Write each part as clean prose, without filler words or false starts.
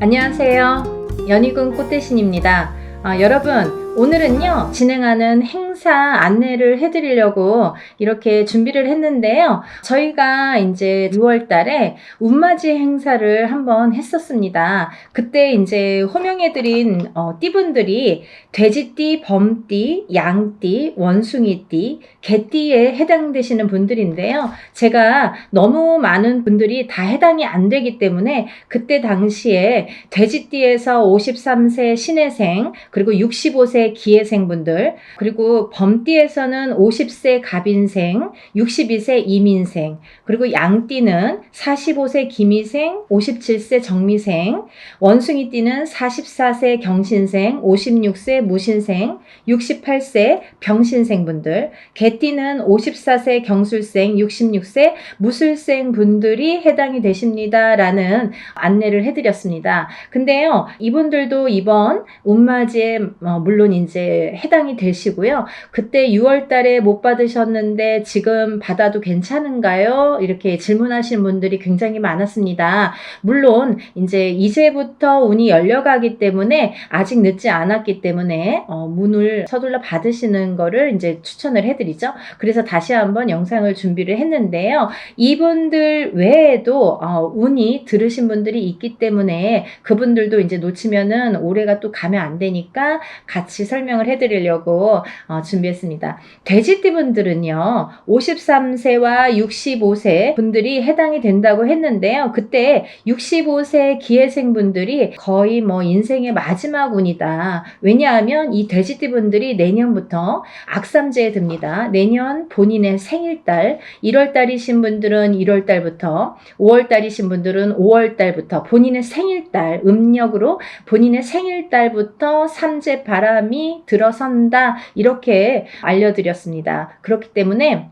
안녕하세요. 연희군 꽃대신입니다. 여러분, 오늘은요, 진행하는 행사 안내를 해드리려고 이렇게 준비를 했는데요. 저희가 이제 6월 달에 운맞이 행사를 한번 했었습니다. 그때 이제 호명해드린 띠분들이 돼지띠, 범띠, 양띠, 원숭이띠, 개띠에 해당되시는 분들인데요. 제가 너무 많은 분들이 다 해당이 안 되기 때문에 그때 당시에 돼지띠에서 53세 신해생, 그리고 65세 기해생분들, 그리고 범띠에서는 50세 갑인생, 62세 이민생, 그리고 양띠는 45세 기미생, 57세 정미생, 원숭이띠는 44세 경신생, 56세 무신생, 68세 병신생분들, 개띠는 54세 경술생, 66세 무술생 분들이 해당이 되십니다 라는 안내를 해드렸습니다. 근데요, 이분들도 이번 운맞이에 물론 이제 해당이 되시고요. 그때 6월 달에 못 받으셨는데 지금 받아도 괜찮은가요? 이렇게 질문하신 분들이 굉장히 많았습니다. 물론 이제부터 운이 열려가기 때문에 아직 늦지 않았기 때문에 문을 서둘러 받으시는 거를 이제 추천을 해드리죠. 그래서 다시 한번 영상을 준비를 했는데요. 이분들 외에도 운이 들으신 분들이 있기 때문에 그분들도 이제 놓치면은 올해가 또 가면 안 되니까 같이 설명을 해드리려고 준비했습니다. 돼지띠 분들은요, 53세와 65세 분들이 해당이 된다고 했는데요. 그때 65세 기해생 분들이 거의 인생의 마지막 운이다. 왜냐하면 이 돼지띠 분들이 내년부터 악삼제에 듭니다. 내년 본인의 생일달, 1월달이신 분들은 1월달부터, 5월달이신 분들은 5월달부터 본인의 생일달, 음력으로 본인의 생일달부터 삼재 바람이 들어선다, 이렇게 알려드렸습니다. 그렇기 때문에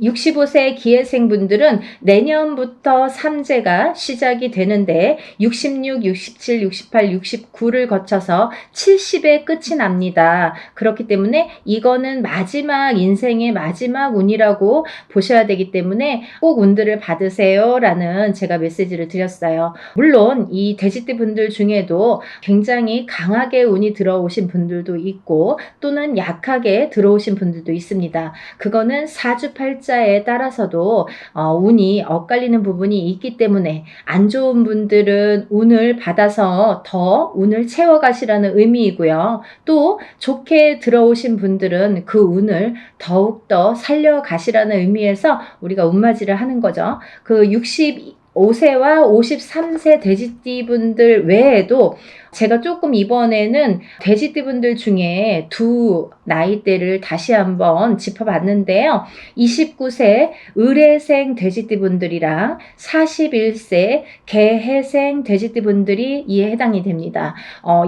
65세 기해생분들은 내년부터 삼재가 시작이 되는데 66, 67, 68, 69를 거쳐서 70에 끝이 납니다. 그렇기 때문에 이거는 마지막 인생의 마지막 운이라고 보셔야 되기 때문에 꼭 운들을 받으세요 라는 제가 메시지를 드렸어요. 물론 이 돼지띠 분들 중에도 굉장히 강하게 운이 들어오신 분들도 있고 또는 약하게 들어오신 분들도 있습니다. 그거는 사주팔자 에 따라서도 운이 엇갈리는 부분이 있기 때문에 안 좋은 분들은 운을 받아서 더 운을 채워가시라는 의미이고요. 또 좋게 들어오신 분들은 그 운을 더욱더 살려가시라는 의미에서 우리가 운맞이를 하는 거죠. 그 65세와 53세 돼지띠 분들 외에도 제가 조금 이번에는 돼지띠 분들 중에 두 나이대를 다시 한번 짚어봤는데요. 29세 을해생 돼지띠 분들이랑 41세 개해생 돼지띠 분들이 이에 해당이 됩니다.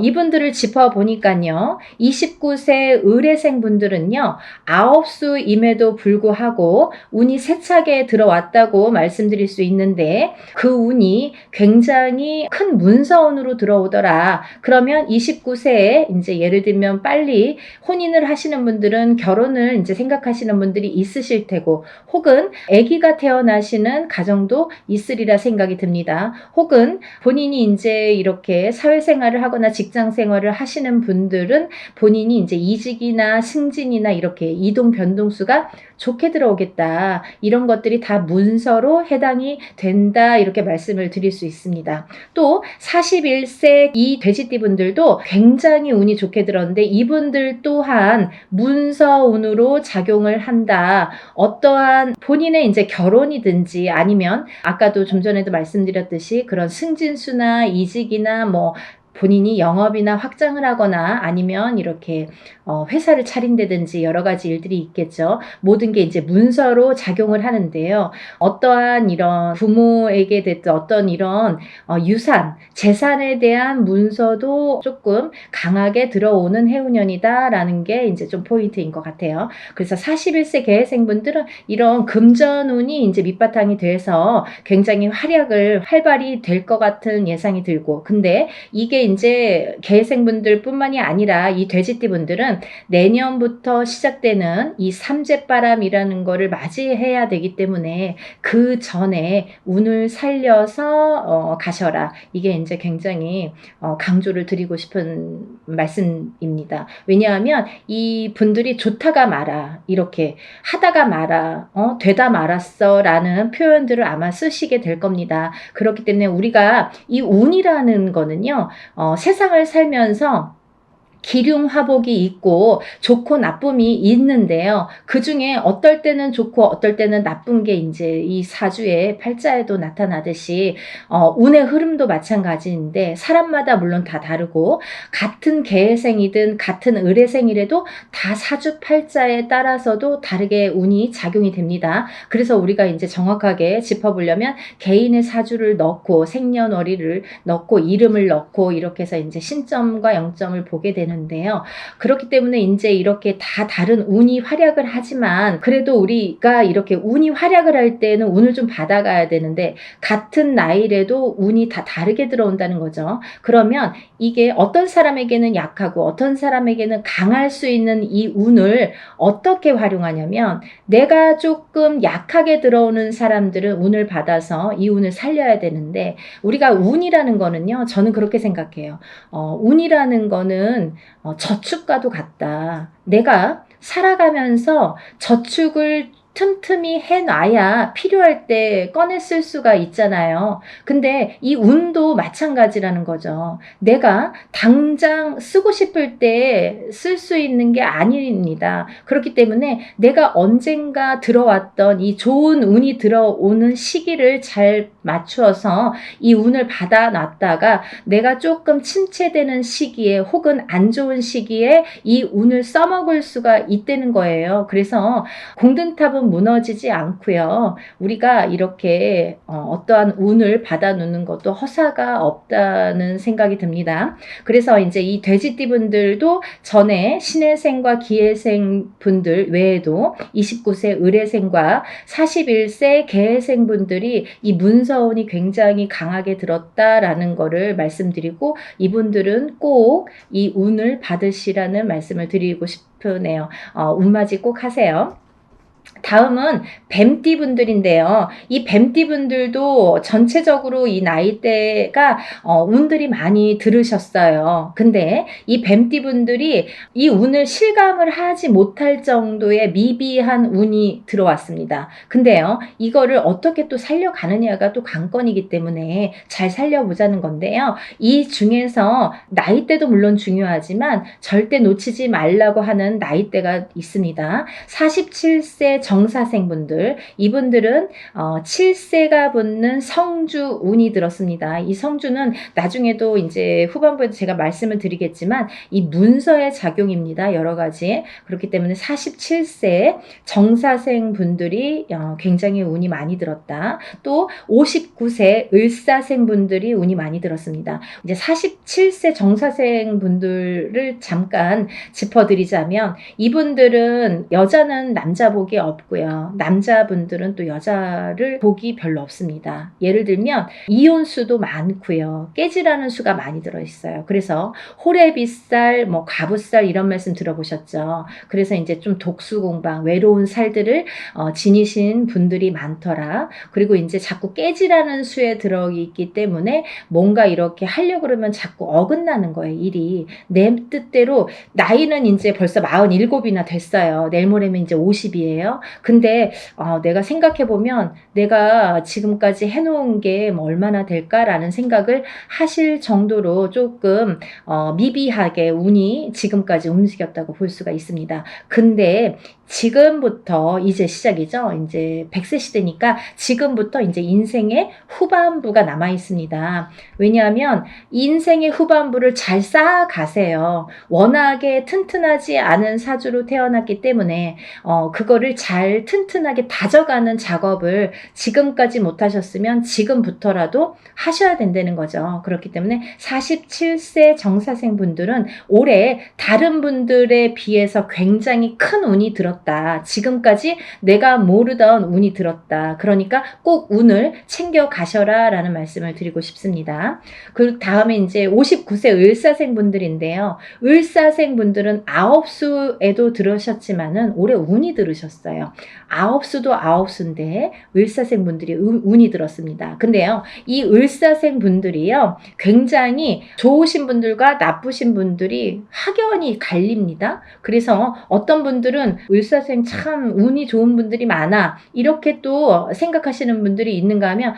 이분들을 짚어보니까요. 29세 을해생 분들은요. 아홉수임에도 불구하고 운이 세차게 들어왔다고 말씀드릴 수 있는데 그 운이 굉장히 큰 문서운으로 들어오더라. 그러면 29세에 이제 예를 들면 빨리 혼인을 하시는 분들은 결혼을 이제 생각하시는 분들이 있으실 테고, 혹은 아기가 태어나시는 가정도 있으리라 생각이 듭니다. 혹은 본인이 이제 이렇게 사회생활을 하거나 직장생활을 하시는 분들은 본인이 이제 이직이나 승진이나 이렇게 이동 변동수가 좋게 들어오겠다. 이런 것들이 다 문서로 해당이 된다. 이렇게 말씀을 드릴 수 있습니다. 또 41세 이 돼지띠 분들도 굉장히 운이 좋게 들었는데 이분들 또한 문서운으로 작용을 한다. 어떠한 본인의 이제 결혼이든지 아니면 아까도 좀 전에도 말씀드렸듯이 그런 승진수나 이직이나 본인이 영업이나 확장을 하거나 아니면 이렇게 회사를 차린다든지 여러 가지 일들이 있겠죠. 모든 게 이제 문서로 작용을 하는데요. 어떠한 이런 부모에게 됐든 어떤 이런 유산, 재산에 대한 문서도 조금 강하게 들어오는 해운년이다라는 게 이제 좀 포인트인 것 같아요. 그래서 41세 개해생분들은 이런 금전운이 이제 밑바탕이 돼서 굉장히 활발히 될 것 같은 예상이 들고, 근데 이게 이게 이제 개생분들뿐만이 아니라 이 돼지띠분들은 내년부터 시작되는 이 삼재바람이라는 거를 맞이해야 되기 때문에 그 전에 운을 살려서 가셔라. 이게 이제 굉장히 강조를 드리고 싶은 말씀입니다. 왜냐하면 이 분들이 좋다가 말아, 이렇게 하다가 말아, 되다 말았어 라는 표현들을 아마 쓰시게 될 겁니다. 그렇기 때문에 우리가 이 운이라는 거는요, 세상을 살면서 기륭화복이 있고 좋고 나쁨이 있는데요. 그 중에 어떨 때는 좋고 어떨 때는 나쁜 게 이제 이 사주의 팔자에도 나타나듯이 운의 흐름도 마찬가지인데 사람마다 물론 다 다르고 같은 개생이든 같은 을해생이라도 다 사주 팔자에 따라서도 다르게 운이 작용이 됩니다. 그래서 우리가 이제 정확하게 짚어보려면 개인의 사주를 넣고 생년월일을 넣고 이름을 넣고 이렇게 해서 이제 신점과 영점을 보게 되는 데요. 그렇기 때문에 이제 이렇게 다 다른 운이 활약을 하지만 그래도 우리가 이렇게 운이 활약을 할 때는 운을 좀 받아가야 되는데 같은 나이라도 운이 다 다르게 들어온다는 거죠. 그러면 이게 어떤 사람에게는 약하고 어떤 사람에게는 강할 수 있는 이 운을 어떻게 활용하냐면 내가 조금 약하게 들어오는 사람들은 운을 받아서 이 운을 살려야 되는데 우리가 운이라는 거는요. 저는 그렇게 생각해요. 운이라는 거는 저축과도 같다. 내가 살아가면서 저축을 틈틈이 해놔야 필요할 때 꺼내 쓸 수가 있잖아요. 근데 이 운도 마찬가지라는 거죠. 내가 당장 쓰고 싶을 때 쓸 수 있는 게 아닙니다. 그렇기 때문에 내가 언젠가 들어왔던 이 좋은 운이 들어오는 시기를 잘 맞추어서 이 운을 받아놨다가 내가 조금 침체되는 시기에 혹은 안 좋은 시기에 이 운을 써먹을 수가 있다는 거예요. 그래서 공든탑은 무너지지 않고요. 우리가 이렇게 어떠한 운을 받아놓는 것도 허사가 없다는 생각이 듭니다. 그래서 이제 이 돼지띠분들도 전에 신해생과 기해생 분들 외에도 29세 을해생과 41세 개해생 분들이 이 문서운이 굉장히 강하게 들었다라는 거를 말씀드리고 이분들은 꼭 이 운을 받으시라는 말씀을 드리고 싶으네요. 운맞이 꼭 하세요. 다음은 뱀띠 분들인데요. 이 뱀띠 분들도 전체적으로 이 나이대가 운들이 많이 들으셨어요. 근데 이 뱀띠 분들이 이 운을 실감을 하지 못할 정도의 미비한 운이 들어왔습니다. 근데요, 이거를 어떻게 또 살려가느냐가 또 관건이기 때문에 잘 살려보자는 건데요. 이 중에서 나이대도 물론 중요하지만 절대 놓치지 말라고 하는 나이대가 있습니다. 47세 정사생분들, 이분들은 7세가 붙는 성주 운이 들었습니다. 이 성주는 나중에도 이제 후반부에도 제가 말씀을 드리겠지만 이 문서의 작용입니다. 여러 가지. 그렇기 때문에 47세 정사생 분들이 굉장히 운이 많이 들었다. 또 59세 을사생 분들이 운이 많이 들었습니다. 이제 47세 정사생 분들을 잠깐 짚어드리자면 이분들은 여자는 남자 복이 없고요. 남자분들은 또 여자를 복이 별로 없습니다. 예를 들면 이혼수도 많고요. 깨지라는 수가 많이 들어있어요. 그래서 호래비살, 과부살 이런 말씀 들어보셨죠. 그래서 이제 좀 독수공방, 외로운 살들을 지니신 분들이 많더라. 그리고 이제 자꾸 깨지라는 수에 들어있기 때문에 뭔가 이렇게 하려고 그러면 자꾸 어긋나는 거예요. 일이. 내 뜻대로 나이는 이제 벌써 47이나 됐어요. 내일 모레면 이제 50이에요. 근데 내가 생각해보면 내가 지금까지 해놓은 게 뭐 얼마나 될까라는 생각을 하실 정도로 조금 미비하게 운이 지금까지 움직였다고 볼 수가 있습니다. 근데 지금부터 이제 시작이죠. 이제 100세 시대니까 지금부터 이제 인생의 후반부가 남아 있습니다. 왜냐하면 인생의 후반부를 잘 쌓아가세요. 워낙에 튼튼하지 않은 사주로 태어났기 때문에 그거를 잘 잘 튼튼하게 다져가는 작업을 지금까지 못하셨으면 지금부터라도 하셔야 된다는 거죠. 그렇기 때문에 47세 정사생 분들은 올해 다른 분들에 비해서 굉장히 큰 운이 들었다. 지금까지 내가 모르던 운이 들었다. 그러니까 꼭 운을 챙겨 가셔라 라는 말씀을 드리고 싶습니다. 그 다음에 이제 59세 을사생 분들인데요. 을사생 분들은 아홉수에도 들으셨지만은 올해 운이 들으셨어요. 아홉수도 아홉수인데 을사생 분들이 운이 들었습니다. 근데요, 이 을사생 분들이요, 굉장히 좋으신 분들과 나쁘신 분들이 확연히 갈립니다. 그래서 어떤 분들은 을사생 참 운이 좋은 분들이 많아 이렇게 또 생각하시는 분들이 있는가 하면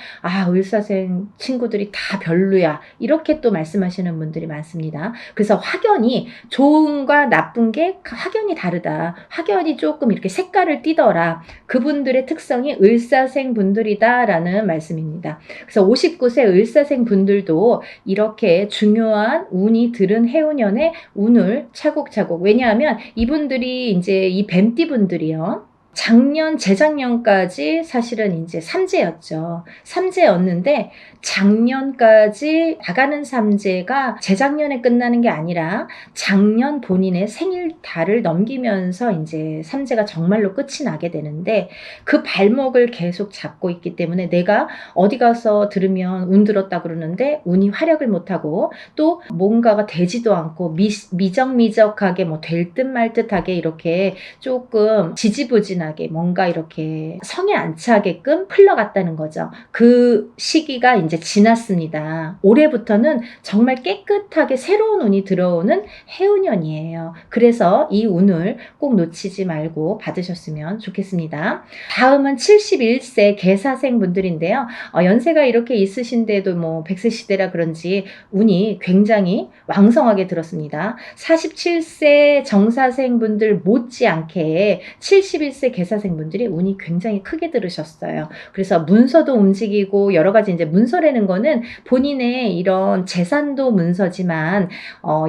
을사생 친구들이 다 별로야 이렇게 또 말씀하시는 분들이 많습니다. 그래서 확연히 좋은과 나쁜 게 확연히 다르다. 확연히 조금 이렇게 색깔을 띠더라. 그분들의 특성이 을사생 분들이다라는 말씀입니다. 그래서 59세 을사생 분들도 이렇게 중요한 운이 들은 해운년에 운을 차곡차곡, 왜냐하면 이분들이 이제 이 뱀띠 분들이요, 작년, 재작년까지 사실은 이제 삼재였죠. 삼재였는데 작년까지 나가는 삼재가 재작년에 끝나는 게 아니라 작년 본인의 생일달을 넘기면서 이제 삼재가 정말로 끝이 나게 되는데 그 발목을 계속 잡고 있기 때문에 내가 어디 가서 들으면 운 들었다 그러는데 운이 활약을 못하고 또 뭔가가 되지도 않고 미적미적하게 뭐 될 듯 말 듯하게 이렇게 조금 지지부진하게 뭔가 이렇게 성에 안 차게끔 흘러갔다는 거죠. 그 시기가 이제 지났습니다. 올해부터는 정말 깨끗하게 새로운 운이 들어오는 해운년이에요. 그래서 이 운을 꼭 놓치지 말고 받으셨으면 좋겠습니다. 다음은 71세 개사생 분들인데요. 연세가 이렇게 있으신데도 뭐 100세 시대라 그런지 운이 굉장히 왕성하게 들었습니다. 47세 정사생 분들 못지않게 71세 개사생 분들이 운이 굉장히 크게 들으셨어요. 그래서 문서도 움직이고 여러 가지 이제 문서라는 거는 본인의 이런 재산도 문서지만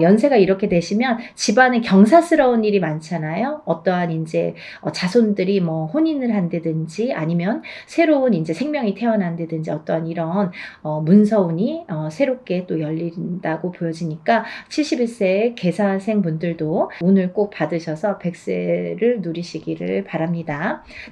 연세가 이렇게 되시면 집안에 경사스러운 일이 많잖아요. 어떠한 이제 자손들이 뭐 혼인을 한다든지 아니면 새로운 이제 생명이 태어난다든지 어떠한 이런 문서운이 새롭게 또 열린다고 보여지니까 71세 개사생 분들도 운을 꼭 받으셔서 100세를 누리시기를 바랍니다.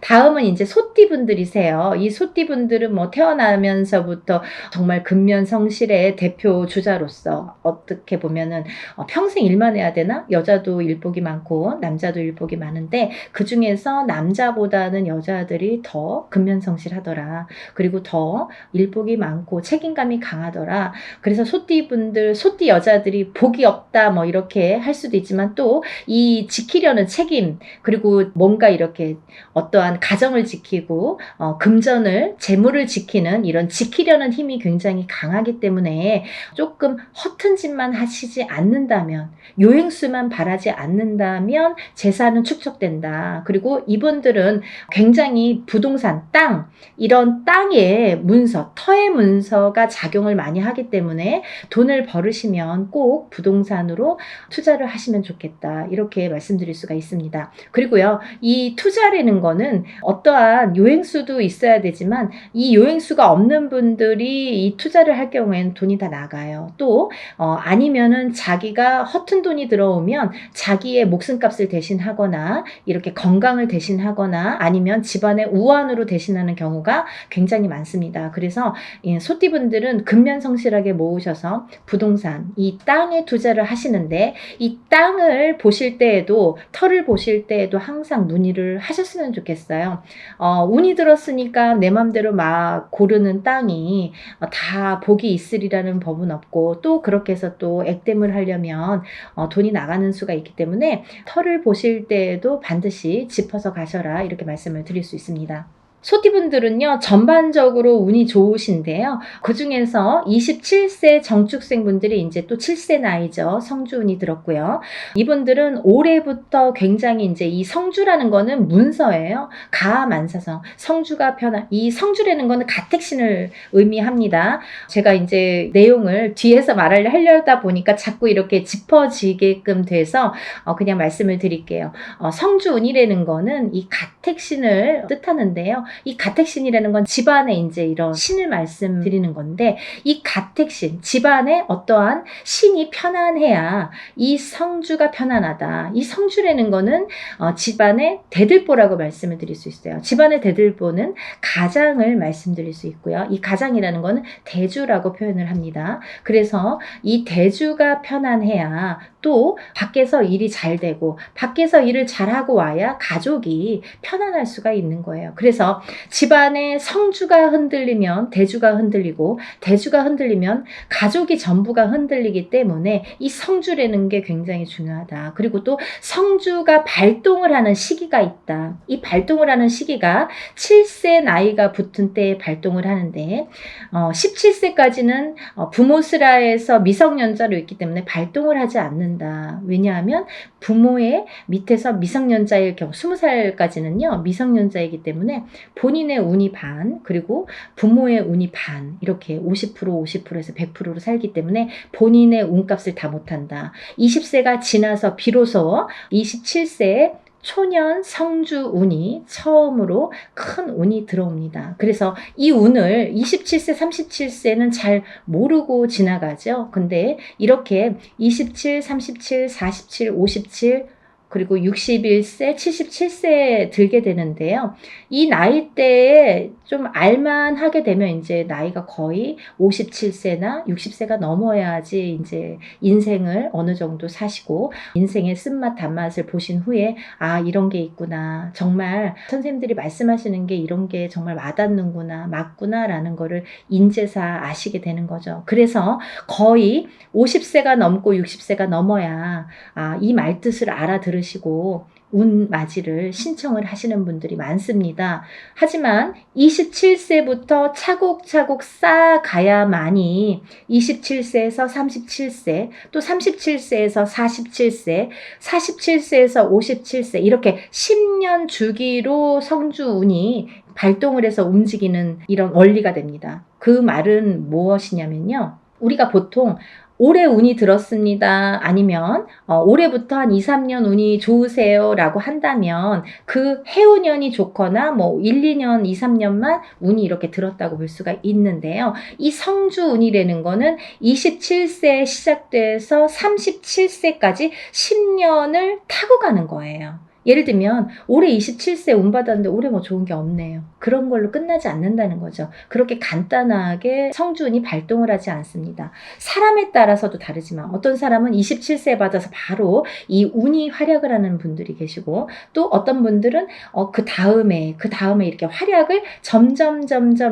다음은 이제 소띠 분들이세요. 이 소띠 분들은 뭐 태어나면서부터 정말 근면성실의 대표 주자로서 어떻게 보면은 평생 일만 해야 되나? 여자도 일복이 많고 남자도 일복이 많은데 그 중에서 남자보다는 여자들이 더 근면성실하더라. 그리고 더 일복이 많고 책임감이 강하더라. 그래서 소띠 분들, 소띠 여자들이 복이 없다 뭐 이렇게 할 수도 있지만 또 이 지키려는 책임, 그리고 뭔가 이렇게 어떠한 가정을 지키고 금전을, 재물을 지키는 이런 지키려는 힘이 굉장히 강하기 때문에 조금 허튼 짓만 하시지 않는다면, 요행수만 바라지 않는다면 재산은 축적된다. 그리고 이분들은 굉장히 부동산, 땅, 이런 땅의 문서, 터의 문서가 작용을 많이 하기 때문에 돈을 벌으시면 꼭 부동산으로 투자를 하시면 좋겠다. 이렇게 말씀드릴 수가 있습니다. 그리고요, 이 투자라는 거는 어떠한 요행수도 있어야 되지만 이 요행수가 없는 분들이 이 투자를 할 경우에는 돈이 다 나가요. 또 아니면은 자기가 허튼 돈이 들어오면 자기의 목숨값을 대신하거나 이렇게 건강을 대신하거나 아니면 집안의 우환으로 대신하는 경우가 굉장히 많습니다. 그래서 소띠분들은 근면성실하게 모으셔서 부동산, 이 땅에 투자를 하시는데 이 땅을 보실 때에도, 터를 보실 때에도 항상 문의를 하셨으면 좋겠어요. 운이 들었으니까 내 맘대로 막 고르는 땅이 다 복이 있으리라는 법은 없고, 또 그렇게 해서 또 액땜을 하려면 돈이 나가는 수가 있기 때문에 터를 보실 때에도 반드시 짚어서 가셔라, 이렇게 말씀을 드릴 수 있습니다. 소띠분들은요, 전반적으로 운이 좋으신데요. 그 중에서 27세 정축생분들이 이제 또 7세 나이죠. 성주운이 들었고요. 이분들은 올해부터 굉장히 이제 이 성주라는 거는 문서예요. 가만사성. 성주가 편한, 이 성주라는 거는 가택신을 의미합니다. 제가 이제 내용을 뒤에서 하려다 보니까 자꾸 이렇게 짚어지게끔 돼서 그냥 말씀을 드릴게요. 성주운이라는 거는 이 가택신을 뜻하는데요. 이 가택신이라는 건 집안에 이제 이런 신을 말씀드리는 건데, 이 가택신, 집안에 어떠한 신이 편안해야 이 성주가 편안하다. 이 성주라는 거는 집안의 대들보라고 말씀을 드릴 수 있어요. 집안의 대들보는 가장을 말씀드릴 수 있고요. 이 가장이라는 거는 대주라고 표현을 합니다. 그래서 이 대주가 편안해야 또 밖에서 일이 잘 되고, 밖에서 일을 잘하고 와야 가족이 편안할 수가 있는 거예요. 그래서 집안의 성주가 흔들리면 대주가 흔들리고, 대주가 흔들리면 가족이 전부가 흔들리기 때문에 이 성주라는 게 굉장히 중요하다. 그리고 또 성주가 발동을 하는 시기가 있다. 이 발동을 하는 시기가 7세 나이가 붙은 때에 발동을 하는데, 17세까지는 부모스라에서 미성년자로 있기 때문에 발동을 하지 않는다. 왜냐하면 부모의 밑에서 미성년자일 경우 20살까지는요 미성년자이기 때문에 본인의 운이 반, 그리고 부모의 운이 반, 이렇게 50% 50%에서 100%로 살기 때문에 본인의 운값을 다 못한다. 20세가 지나서 비로소 27세에 초년 성주 운이 처음으로 큰 운이 들어옵니다. 그래서 이 운을 27세, 37세는 잘 모르고 지나가죠. 근데 이렇게 27, 37, 47, 57, 그리고 61세, 77세에 들게 되는데요. 이 나이대에 좀 알만하게 되면 이제 나이가 거의 57세나 60세가 넘어야지 이제 인생을 어느 정도 사시고, 인생의 쓴맛 단맛을 보신 후에 아, 이런 게 있구나. 정말 선생님들이 말씀하시는 게 이런 게 정말 와닿는구나, 맞구나라는 거를 인제사 아시게 되는 거죠. 그래서 거의 50세가 넘고 60세가 넘어야 이 말뜻을 알아들으시고 운맞이를 신청을 하시는 분들이 많습니다. 하지만 27세부터 차곡차곡 쌓아가야만이 27세에서 37세, 또 37세에서 47세, 47세에서 57세, 이렇게 10년 주기로 성주운이 발동을 해서 움직이는 이런 원리가 됩니다. 그 말은 무엇이냐면요, 우리가 보통 올해 운이 들었습니다, 아니면 올해부터 한 2, 3년 운이 좋으세요 라고 한다면 그 해운년이 좋거나 뭐 1, 2년, 2, 3년만 운이 이렇게 들었다고 볼 수가 있는데요. 이 성주운이라는 거는 27세에 시작돼서 37세까지 10년을 타고 가는 거예요. 예를 들면 올해 27세 운 받았는데 올해 뭐 좋은 게 없네요. 그런 걸로 끝나지 않는다는 거죠. 그렇게 간단하게 성주운이 발동을 하지 않습니다. 사람에 따라서도 다르지만 어떤 사람은 27세 받아서 바로 이 운이 활약을 하는 분들이 계시고, 또 어떤 분들은 그 다음에 이렇게 활약을 점점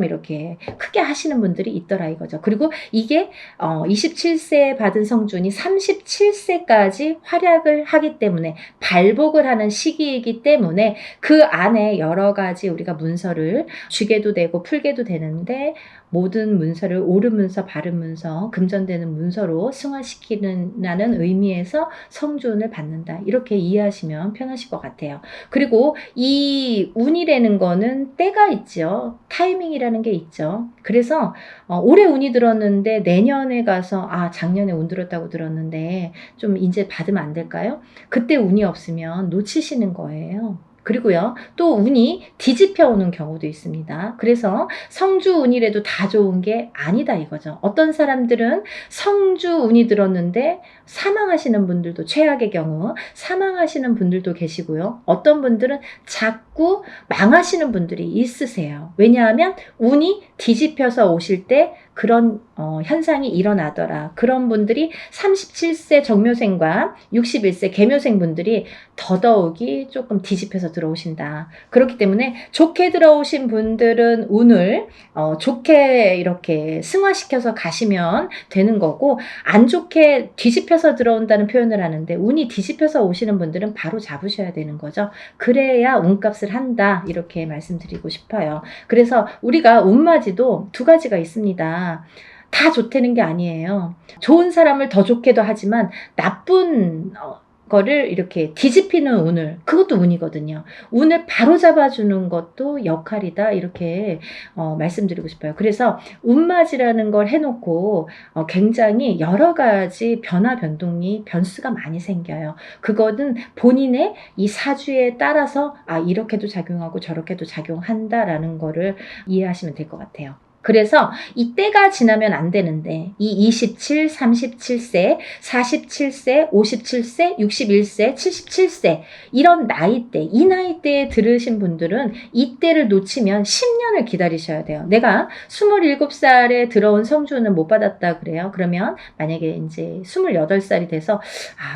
이렇게 크게 하시는 분들이 있더라 이거죠. 그리고 이게 27세에 받은 성주운이 37세까지 활약을 하기 때문에 발복을 하는 시기이기 때문에 그 안에 여러 가지 우리가 문서를 쥐게도 되고 풀게도 되는데, 모든 문서를 옳은 문서, 바른 문서, 금전되는 문서로 승화시키는 의미에서 성주운을 받는다. 이렇게 이해하시면 편하실 것 같아요. 그리고 이 운이라는 거는 때가 있죠. 타이밍이라는 게 있죠. 그래서 올해 운이 들었는데 내년에 가서 작년에 운 들었다고 들었는데 좀 이제 받으면 안 될까요? 그때 운이 없으면 놓치시는 거예요. 그리고요, 또 운이 뒤집혀 오는 경우도 있습니다. 그래서 성주운이라도 다 좋은 게 아니다 이거죠. 어떤 사람들은 성주운이 들었는데 사망하시는 분들도, 최악의 경우 사망하시는 분들도 계시고요. 어떤 분들은 자꾸 망하시는 분들이 있으세요. 왜냐하면 운이 뒤집혀서 오실 때 그런 현상이 일어나더라. 그런 분들이 37세 정묘생과 61세 계묘생 분들이 더더욱이 조금 뒤집혀서 들어오신다. 그렇기 때문에 좋게 들어오신 분들은 운을 좋게 이렇게 승화시켜서 가시면 되는 거고, 안 좋게 뒤집혀서 들어온다는 표현을 하는데 운이 뒤집혀서 오시는 분들은 바로 잡으셔야 되는 거죠. 그래야 운값을 한다, 이렇게 말씀드리고 싶어요. 그래서 우리가 운맞이도 두 가지가 있습니다. 다 좋다는 게 아니에요. 좋은 사람을 더 좋게도 하지만 나쁜 거를 이렇게 뒤집히는 운을, 그것도 운이거든요. 운을 바로 잡아주는 것도 역할이다, 이렇게 말씀드리고 싶어요. 그래서 운맞이라는 걸 해놓고 굉장히 여러 가지 변화 변동이 변수가 많이 생겨요. 그거는 본인의 이 사주에 따라서 이렇게도 작용하고 저렇게도 작용한다라는 거를 이해하시면 될 것 같아요. 그래서 이 때가 지나면 안 되는데, 이 27, 37세, 47세, 57세, 61세, 77세 이런 나이대, 이 나이대에 들으신 분들은 이 때를 놓치면 10년을 기다리셔야 돼요. 내가 27살에 들어온 성주는 못 받았다 그래요. 그러면 만약에 이제 28살이 돼서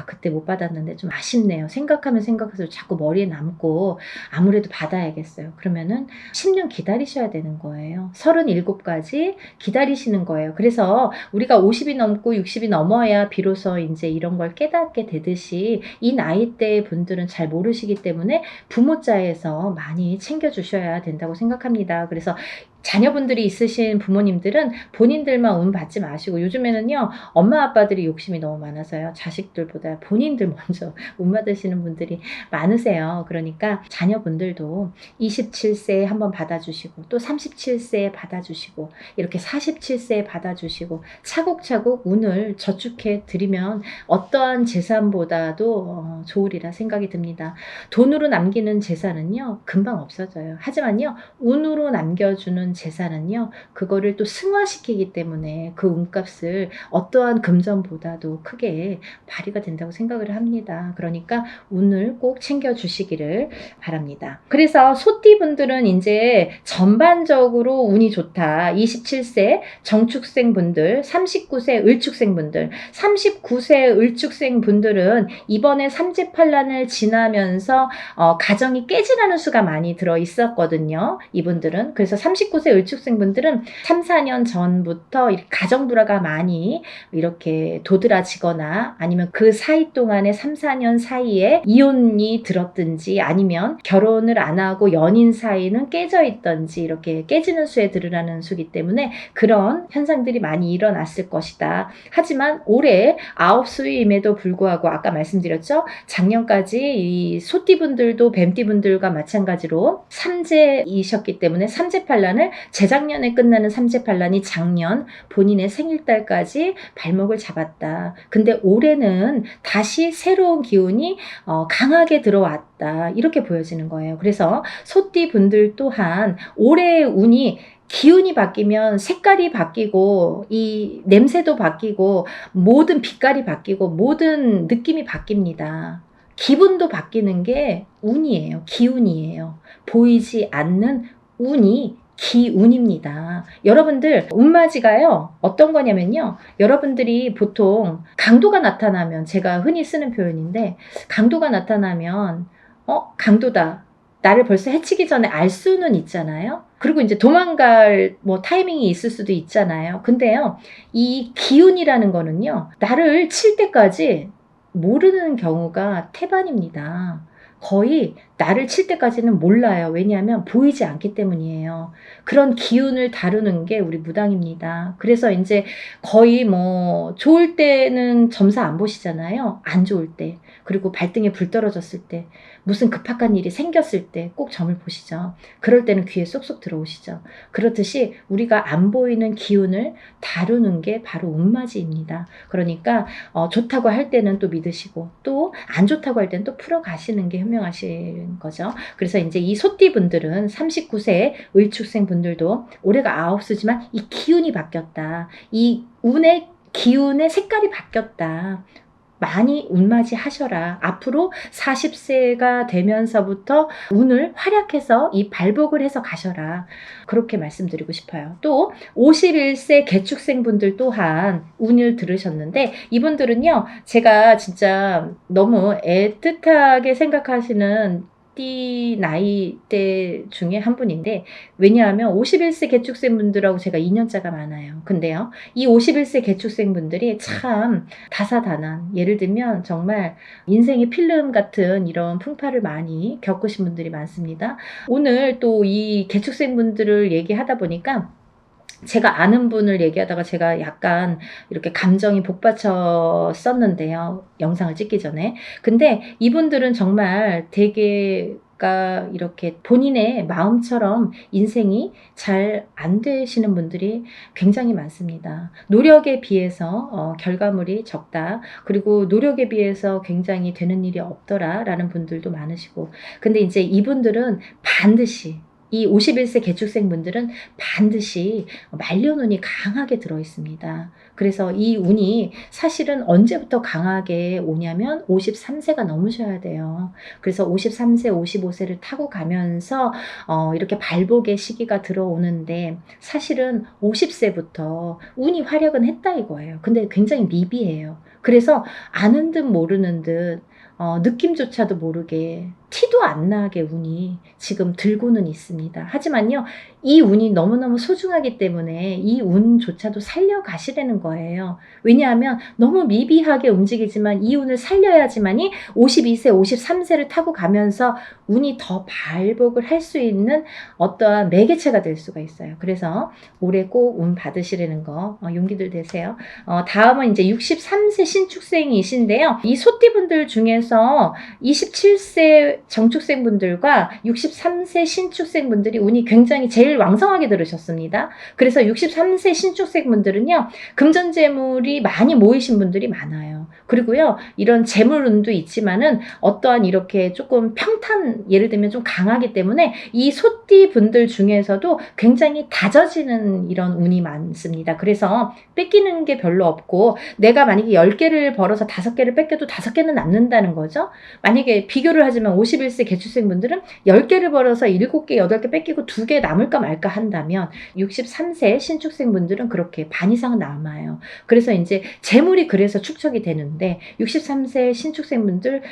그때 못 받았는데 좀 아쉽네요. 생각하면 생각해서 자꾸 머리에 남고 아무래도 받아야겠어요. 그러면은 10년 기다리셔야 되는 거예요. 37까지 기다리시는 거예요. 그래서 우리가 50이 넘고 60이 넘어야 비로소 이제 이런 걸 깨닫게 되듯이, 이 나이대 분들은 잘 모르시기 때문에 부모자에서 많이 챙겨주셔야 된다고 생각합니다. 그래서 자녀분들이 있으신 부모님들은 본인들만 운 받지 마시고, 요즘에는요 엄마 아빠들이 욕심이 너무 많아서요 자식들보다 본인들 먼저 운 받으시는 분들이 많으세요. 그러니까 자녀분들도 27세에 한번 받아주시고, 또 37세에 받아주시고, 이렇게 47세에 받아주시고, 차곡차곡 운을 저축해 드리면 어떠한 재산보다도 좋으리라 생각이 듭니다. 돈으로 남기는 재산은요 금방 없어져요. 하지만요 운으로 남겨주는 재산은요, 그거를 또 승화시키기 때문에 그 운값을 어떠한 금전보다도 크게 발휘가 된다고 생각을 합니다. 그러니까 운을 꼭 챙겨주시기를 바랍니다. 그래서 소띠분들은 이제 전반적으로 운이 좋다. 27세 정축생 분들, 39세 을축생 분들, 39세 을축생 분들은 이번에 삼재팔란을 지나면서 가정이 깨지라는 수가 많이 들어 있었거든요. 이분들은. 그래서 39세 을축생 분들은 3, 4년 전부터 가정 불화가 많이 이렇게 도드라지거나, 아니면 그 사이 동안에 3, 4년 사이에 이혼이 들었든지, 아니면 결혼을 안 하고 연인 사이는 깨져 있던지, 이렇게 깨지는 수에 들으라는 수기 때문에 그런 현상들이 많이 일어났을 것이다. 하지만 올해 9수임에도 불구하고 아까 말씀드렸죠, 작년까지 이 소띠분들도 뱀띠분들과 마찬가지로 삼재이셨기 때문에 삼재팔란을, 재작년에 끝나는 삼재팔란이 작년 본인의 생일달까지 발목을 잡았다. 근데 올해는 다시 새로운 기운이 강하게 들어왔다, 이렇게 보여지는 거예요. 그래서 소띠 분들 또한 올해의 운이, 기운이 바뀌면 색깔이 바뀌고, 이 냄새도 바뀌고, 모든 빛깔이 바뀌고, 모든 느낌이 바뀝니다. 기분도 바뀌는 게 운이에요. 기운이에요. 보이지 않는 운이 기운입니다. 여러분들 운맞이가요 어떤 거냐면요, 여러분들이 보통 강도가 나타나면, 제가 흔히 쓰는 표현인데, 강도가 나타나면 강도다, 나를 벌써 해치기 전에 알 수는 있잖아요. 그리고 이제 도망갈 타이밍이 있을 수도 있잖아요. 근데요, 이 기운이라는 거는요, 나를 칠 때까지 모르는 경우가 태반입니다. 거의 나를 칠 때까지는 몰라요. 왜냐하면 보이지 않기 때문이에요. 그런 기운을 다루는 게 우리 무당입니다. 그래서 이제 거의 좋을 때는 점사 안 보시잖아요. 안 좋을 때, 그리고 발등에 불 떨어졌을 때, 무슨 급박한 일이 생겼을 때 꼭 점을 보시죠. 그럴 때는 귀에 쏙쏙 들어오시죠. 그렇듯이 우리가 안 보이는 기운을 다루는 게 바로 운맞이입니다. 그러니까 좋다고 할 때는 또 믿으시고, 또 안 좋다고 할 때는 또 풀어가시는 게 현명하신 거죠. 그래서 이제 이 소띠분들은 39세 을축생 분들도 올해가 9수지만 이 기운이 바뀌었다. 이 운의 기운의 색깔이 바뀌었다. 많이 운맞이 하셔라. 앞으로 40세가 되면서부터 운을 활약해서 이 발복을 해서 가셔라. 그렇게 말씀드리고 싶어요. 또 51세 개축생분들 또한 운을 들으셨는데 이분들은요. 제가 진짜 너무 애틋하게 생각하시는 띠 나이대 중에 한 분인데 왜냐하면 51세 개축생분들하고 제가 2년차가 많아요. 근데요. 이 51세 개축생분들이 참 다사다난 예를 들면 정말 인생의 필름 같은 이런 풍파를 많이 겪으신 분들이 많습니다. 오늘 또 이 개축생분들을 얘기하다 보니까 제가 아는 분을 얘기하다가 제가 약간 이렇게 감정이 복받쳤었는데요. 영상을 찍기 전에. 근데 이분들은 정말 되게 이렇게 본인의 마음처럼 인생이 잘 안 되시는 분들이 굉장히 많습니다. 노력에 비해서 결과물이 적다. 그리고 노력에 비해서 굉장히 되는 일이 없더라라는 분들도 많으시고. 근데 이제 이분들은 반드시 이 51세 개축생 분들은 반드시 말년운이 강하게 들어 있습니다. 그래서 이 운이 사실은 언제부터 강하게 오냐면 53세가 넘으셔야 돼요. 그래서 53세, 55세를 타고 가면서 이렇게 발복의 시기가 들어오는데 사실은 50세부터 운이 활약은 했다 이거예요. 근데 굉장히 미비해요. 그래서 아는 듯 모르는 듯 느낌조차도 모르게 티도 안 나게 운이 지금 들고는 있습니다. 하지만요, 이 운이 너무너무 소중하기 때문에 이 운조차도 살려가시라는 거예요. 왜냐하면 너무 미비하게 움직이지만 이 운을 살려야지만이 52세, 53세를 타고 가면서 운이 더 발복을 할 수 있는 어떠한 매개체가 될 수가 있어요. 그래서 올해 꼭 운 받으시라는 거 용기들 되세요. 다음은 이제 63세 신축생이신데요. 이 소띠분들 중에서 27세 정축생분들과 63세 신축생분들이 운이 굉장히 제일 왕성하게 들으셨습니다. 그래서 63세 신축생분들은요. 금전재물이 많이 모이신 분들이 많아요. 그리고요. 이런 재물운도 있지만은 어떠한 이렇게 조금 평탄 예를 들면 좀 강하기 때문에 이 소띠 분들 중에서도 굉장히 다져지는 이런 운이 많습니다. 그래서 뺏기는 게 별로 없고 내가 만약에 10개를 벌어서 5개를 뺏겨도 5개는 남는다는 거죠. 만약에 비교를 하지만 51세 개축생분들은 10개를 벌어서 7개, 8개 뺏기고 2개 남을까 말까 한다면 63세 신축생분들은 그렇게 반 이상은 남아요. 그래서 이제 재물이 그래서 축적이 되는데 63세 신축생분들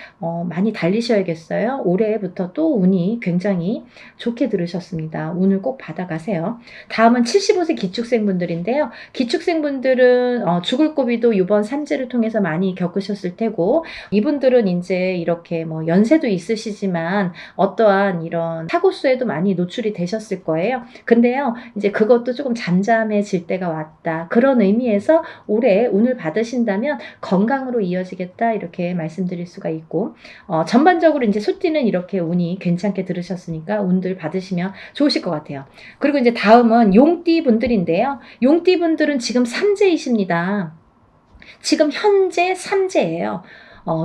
많이 달리셔야겠어요. 올해부터 또 운이 굉장히 좋게 들으셨습니다. 운을 꼭 받아가세요. 다음은 75세 기축생분들인데요. 기축생분들은 죽을 고비도 이번 삼재를 통해서 많이 겪으셨을 테고 이분들은 이제 이렇게 뭐 연세도 있으시지만 어떠한 이런 사고수에도 많이 노출이 되셨을 거예요. 근데요, 이제 그것도 조금 잠잠해질 때가 왔다. 그런 의미에서 올해 운을 받으신다면 건강으로 이어지겠다 이렇게 말씀드릴 수가 있고 전반적으로 이제 소띠는 이렇게 운이 괜찮게 들으셨으니까 운들 받으시면 좋으실 것 같아요. 그리고 이제 다음은 용띠 분들인데요. 용띠 분들은 지금 삼재이십니다. 지금 현재 삼재예요.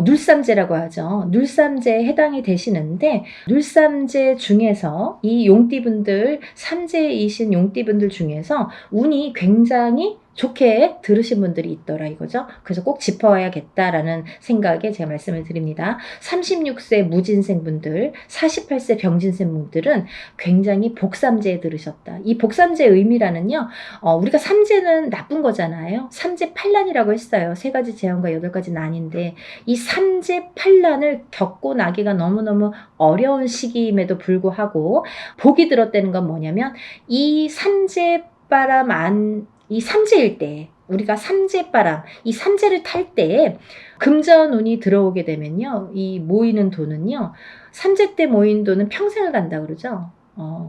눌삼재라고 하죠. 눌삼재에 해당이 되시는데 눌삼재 중에서 이 용띠분들 삼재이신 용띠분들 중에서 운이 굉장히 좋게 들으신 분들이 있더라 이거죠. 그래서 꼭 짚어야겠다라는 생각에 제가 말씀을 드립니다. 36세 무진생분들, 48세 병진생분들은 굉장히 복삼재에 들으셨다. 이 복삼재의 의미라는요. 우리가 삼재는 나쁜 거잖아요. 삼재 팔란이라고 했어요. 3가지 재앙과 8가지 난인데 이 삼재 팔란을 겪고 나기가 너무너무 어려운 시기임에도 불구하고 복이 들었다는 건 뭐냐면 이 삼재바람 이 삼재일 때 우리가 삼재바람 이 삼재를 탈 때에 금전운이 들어오게 되면요. 이 모이는 돈은요. 삼재 때 모인 돈은 평생을 간다 그러죠.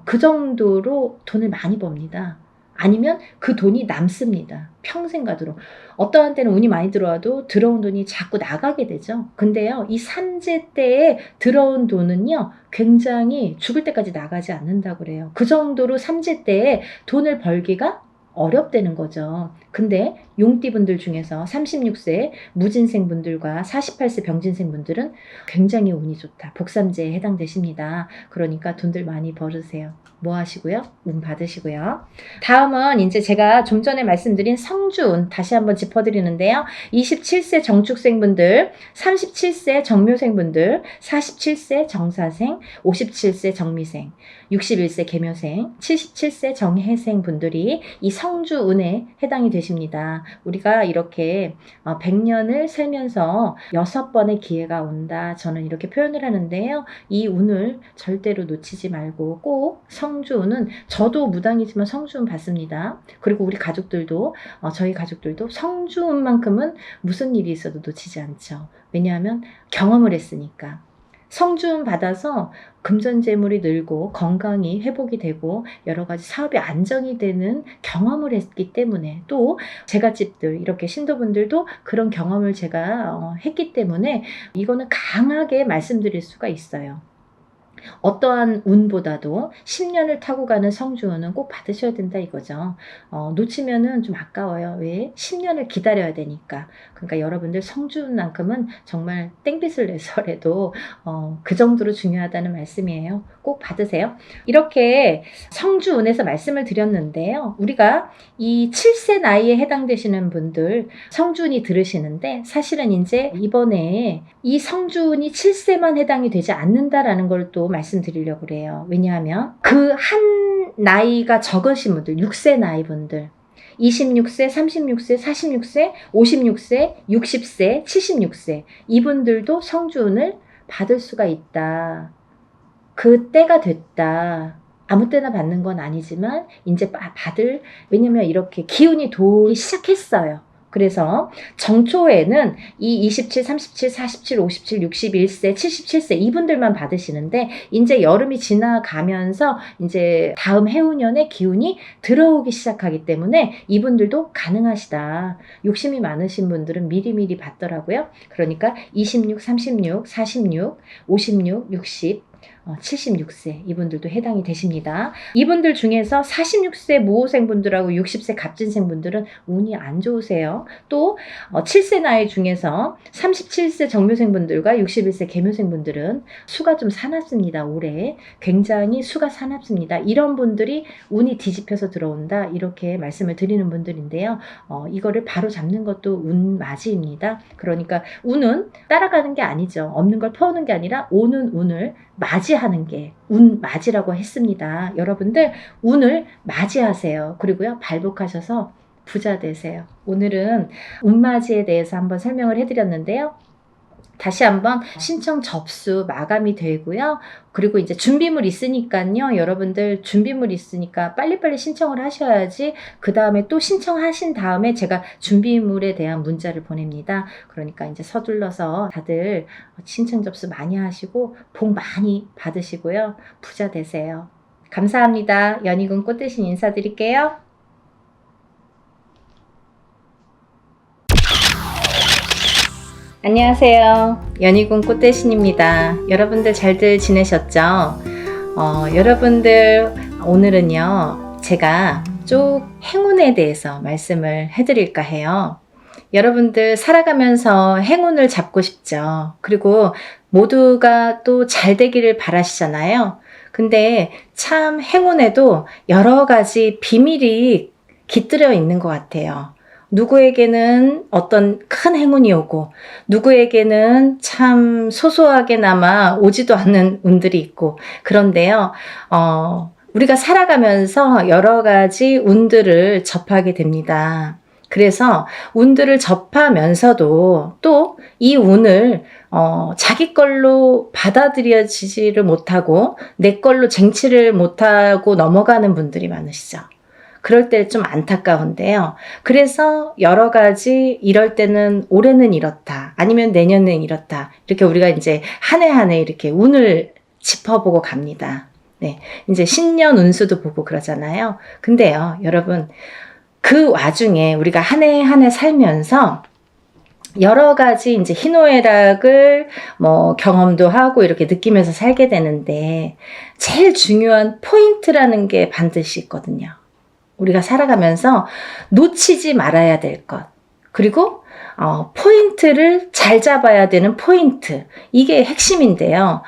그 정도로 돈을 많이 법니다. 아니면 그 돈이 남습니다. 평생 가도록. 어떠한 때는 운이 많이 들어와도 들어온 돈이 자꾸 나가게 되죠. 근데요. 이 삼재 때에 들어온 돈은요. 굉장히 죽을 때까지 나가지 않는다고 그래요. 그 정도로 삼재 때에 돈을 벌기가 어렵다는 거죠. 근데 용띠분들 중에서 36세 무진생분들과 48세 병진생분들은 굉장히 운이 좋다. 복삼재에 해당되십니다. 그러니까 돈들 많이 벌으세요. 뭐 하시고요? 운 받으시고요. 다음은 이제 제가 좀 전에 말씀드린 성주운 다시 한번 짚어드리는데요. 27세 정축생분들, 37세 정묘생분들, 47세 정사생, 57세 정미생, 61세 계묘생, 77세 정해생 분들이 이 성주운에 해당이 되십니다. 우리가 이렇게 100년을 살면서 6번의 기회가 온다. 저는 이렇게 표현을 하는데요. 이 운을 절대로 놓치지 말고 꼭 성주운은 저도 무당이지만 성주운 받습니다. 그리고 우리 가족들도 저희 가족들도 성주운만큼은 무슨 일이 있어도 놓치지 않죠. 왜냐하면 경험을 했으니까. 성주운 받아서 금전재물이 늘고 건강이 회복이 되고 여러 가지 사업이 안정이 되는 경험을 했기 때문에 또 제갓집들 이렇게 신도분들도 그런 경험을 제가 했기 때문에 이거는 강하게 말씀드릴 수가 있어요. 어떠한 운보다도 10년을 타고 가는 성주운은 꼭 받으셔야 된다 이거죠. 놓치면은 좀 아까워요. 왜? 10년을 기다려야 되니까. 그러니까 여러분들 성주운만큼은 정말 땡빛을 내서라도 그 정도로 중요하다는 말씀이에요. 꼭 받으세요. 이렇게 성주운에서 말씀을 드렸는데요. 우리가 이 7세 나이에 해당되시는 분들 성주운이 들으시는데 사실은 이제 이번에 이 성주운이 7세만 해당이 되지 않는다라는 걸 또 말씀드리려고 그래요. 왜냐하면 그 한 나이가 적으신 분들, 6세 나이 분들 26세, 36세, 46세, 56세, 60세, 76세 이분들도 성주운을 받을 수가 있다. 그 때가 됐다. 아무 때나 받는 건 아니지만 이제 받을, 왜냐면 이렇게 기운이 돌기 시작했어요. 그래서 정초에는 이 27, 37, 47, 57, 61세, 77세 이분들만 받으시는데 이제 여름이 지나가면서 이제 다음 해운년의 기운이 들어오기 시작하기 때문에 이분들도 가능하시다. 욕심이 많으신 분들은 미리미리 받더라고요. 그러니까 26, 36, 46, 56, 60 76세 이분들도 해당이 되십니다. 이분들 중에서 46세 무호생분들하고 60세 갑진생분들은 운이 안 좋으세요. 또 7세 나이 중에서 37세 정묘생분들과 61세 계묘생분들은 수가 좀 사납습니다. 올해 굉장히 수가 사납습니다. 이런 분들이 운이 뒤집혀서 들어온다 이렇게 말씀을 드리는 분들인데요. 이거를 바로 잡는 것도 운맞이입니다. 그러니까 운은 따라가는 게 아니죠. 없는 걸 퍼오는 게 아니라 오는 운을 맞이하는 게 운맞이라고 했습니다. 여러분들 운을 맞이하세요. 그리고요 발복하셔서 부자 되세요. 오늘은 운맞이에 대해서 한번 설명을 해드렸는데요. 다시 한번 신청 접수 마감이 되고요. 그리고 이제 준비물 있으니까요. 여러분들 준비물 있으니까 빨리빨리 신청을 하셔야지 그 다음에 또 신청하신 다음에 제가 준비물에 대한 문자를 보냅니다. 그러니까 이제 서둘러서 다들 신청 접수 많이 하시고 복 많이 받으시고요. 부자 되세요. 감사합니다. 연희군 꽃대신 인사드릴게요. 안녕하세요. 연희군 꽃대신입니다. 여러분들 잘들 지내셨죠? 여러분들 오늘은요 제가 쭉 행운에 대해서 말씀을 해드릴까 해요. 여러분들 살아가면서 행운을 잡고 싶죠. 그리고 모두가 또 잘 되기를 바라시잖아요. 근데 참 행운에도 여러 가지 비밀이 깃들여 있는 것 같아요. 누구에게는 어떤 큰 행운이 오고 누구에게는 참 소소하게나마 오지도 않는 운들이 있고 그런데요. 우리가 살아가면서 여러 가지 운들을 접하게 됩니다. 그래서 운들을 접하면서도 또 이 운을 자기 걸로 받아들여지지를 못하고 내 걸로 쟁취를 못하고 넘어가는 분들이 많으시죠. 그럴 때 좀 안타까운데요. 그래서 여러 가지 이럴 때는 올해는 이렇다. 아니면 내년엔 이렇다. 이렇게 우리가 이제 한 해 한 해 이렇게 운을 짚어보고 갑니다. 네. 이제 신년 운수도 보고 그러잖아요. 근데요, 여러분, 그 와중에 우리가 한 해 한 해 살면서 여러 가지 이제 희노애락을 경험도 하고 이렇게 느끼면서 살게 되는데 제일 중요한 포인트라는 게 반드시 있거든요. 우리가 살아가면서 놓치지 말아야 될 것. 그리고 포인트를 잘 잡아야 되는 포인트. 이게 핵심인데요.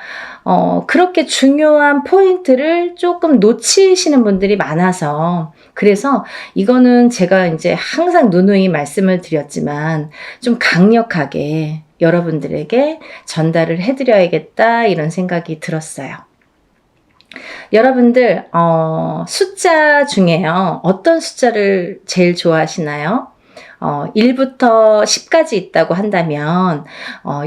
그렇게 중요한 포인트를 조금 놓치시는 분들이 많아서, 그래서 이거는 제가 이제 항상 누누이 말씀을 드렸지만 좀 강력하게 여러분들에게 전달을 해드려야겠다 이런 생각이 들었어요. 여러분들 숫자 중에요. 어떤 숫자를 제일 좋아하시나요? 1부터 10까지 있다고 한다면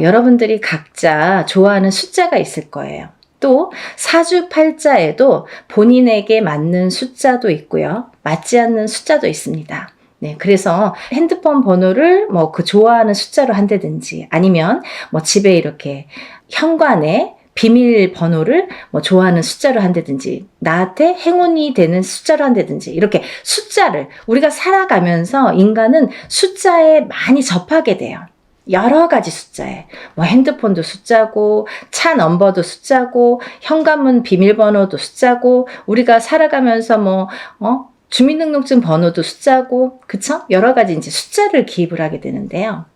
여러분들이 각자 좋아하는 숫자가 있을 거예요. 또 사주팔자에도 본인에게 맞는 숫자도 있고요. 맞지 않는 숫자도 있습니다. 네, 그래서 핸드폰 번호를 뭐 그 좋아하는 숫자로 한다든지 아니면 뭐 집에 이렇게 현관에 비밀번호를 뭐 좋아하는 숫자로 한다든지 나한테 행운이 되는 숫자로 한다든지 이렇게 숫자를 우리가 살아가면서 인간은 숫자에 많이 접하게 돼요. 여러 가지 숫자에 뭐 핸드폰도 숫자고 차 넘버도 숫자고 현관문 비밀번호도 숫자고 우리가 살아가면서 뭐 주민등록증 번호도 숫자고 그쵸? 여러 가지 이제 숫자를 기입을 하게 되는데요.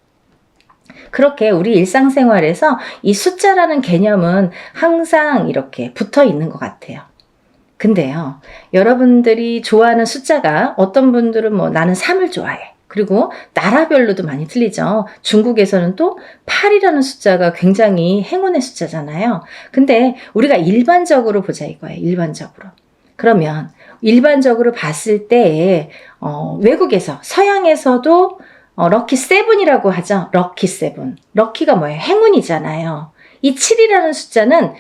그렇게 우리 일상생활에서 이 숫자라는 개념은 항상 이렇게 붙어 있는 것 같아요. 근데요, 여러분들이 좋아하는 숫자가 어떤 분들은 뭐 나는 3을 좋아해. 그리고 나라별로도 많이 틀리죠. 중국에서는 또 8이라는 숫자가 굉장히 행운의 숫자잖아요. 근데 우리가 일반적으로 보자 이거예요. 일반적으로. 그러면 일반적으로 봤을 때 외국에서 서양에서도 럭키 세븐이라고 하죠. 럭키 세븐. 럭키가 뭐예요? 행운이잖아요. 이 7이라는 숫자는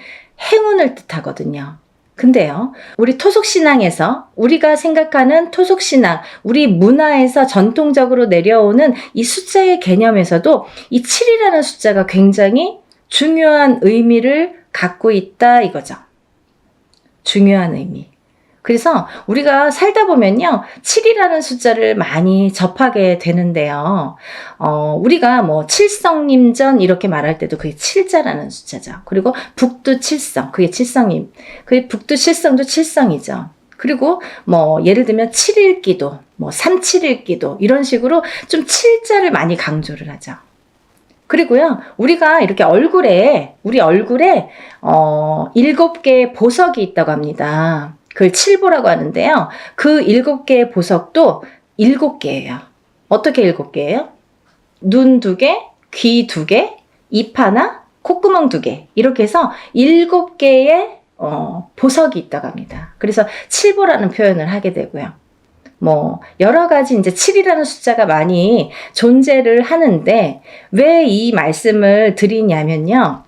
행운을 뜻하거든요. 근데요, 우리 토속신앙에서 우리가 생각하는 토속신앙, 우리 문화에서 전통적으로 내려오는 이 숫자의 개념에서도 이 7이라는 숫자가 굉장히 중요한 의미를 갖고 있다 이거죠. 중요한 의미. 그래서 우리가 살다 보면요, 7이라는 숫자를 많이 접하게 되는데요. 우리가 뭐 칠성님전 이렇게 말할 때도 그게 7자라는 숫자죠. 그리고 북두칠성, 그게 칠성님. 그게 북두칠성도 칠성이죠. 그리고 뭐 예를 들면 7일기도, 뭐 37일기도 이런 식으로 좀 7자를 많이 강조를 하죠. 그리고요, 우리가 이렇게 우리 얼굴에 7개의 보석이 있다고 합니다. 그걸 칠보라고 하는데요. 그 7개의 보석도 7개예요. 어떻게 7개예요? 눈 2개, 귀 2개, 입 하나, 콧구멍 2개. 이렇게 해서 7개의 보석이 있다고 합니다. 그래서 칠보라는 표현을 하게 되고요. 뭐 여러 가지 이제 7이라는 숫자가 많이 존재를 하는데 왜 이 말씀을 드리냐면요.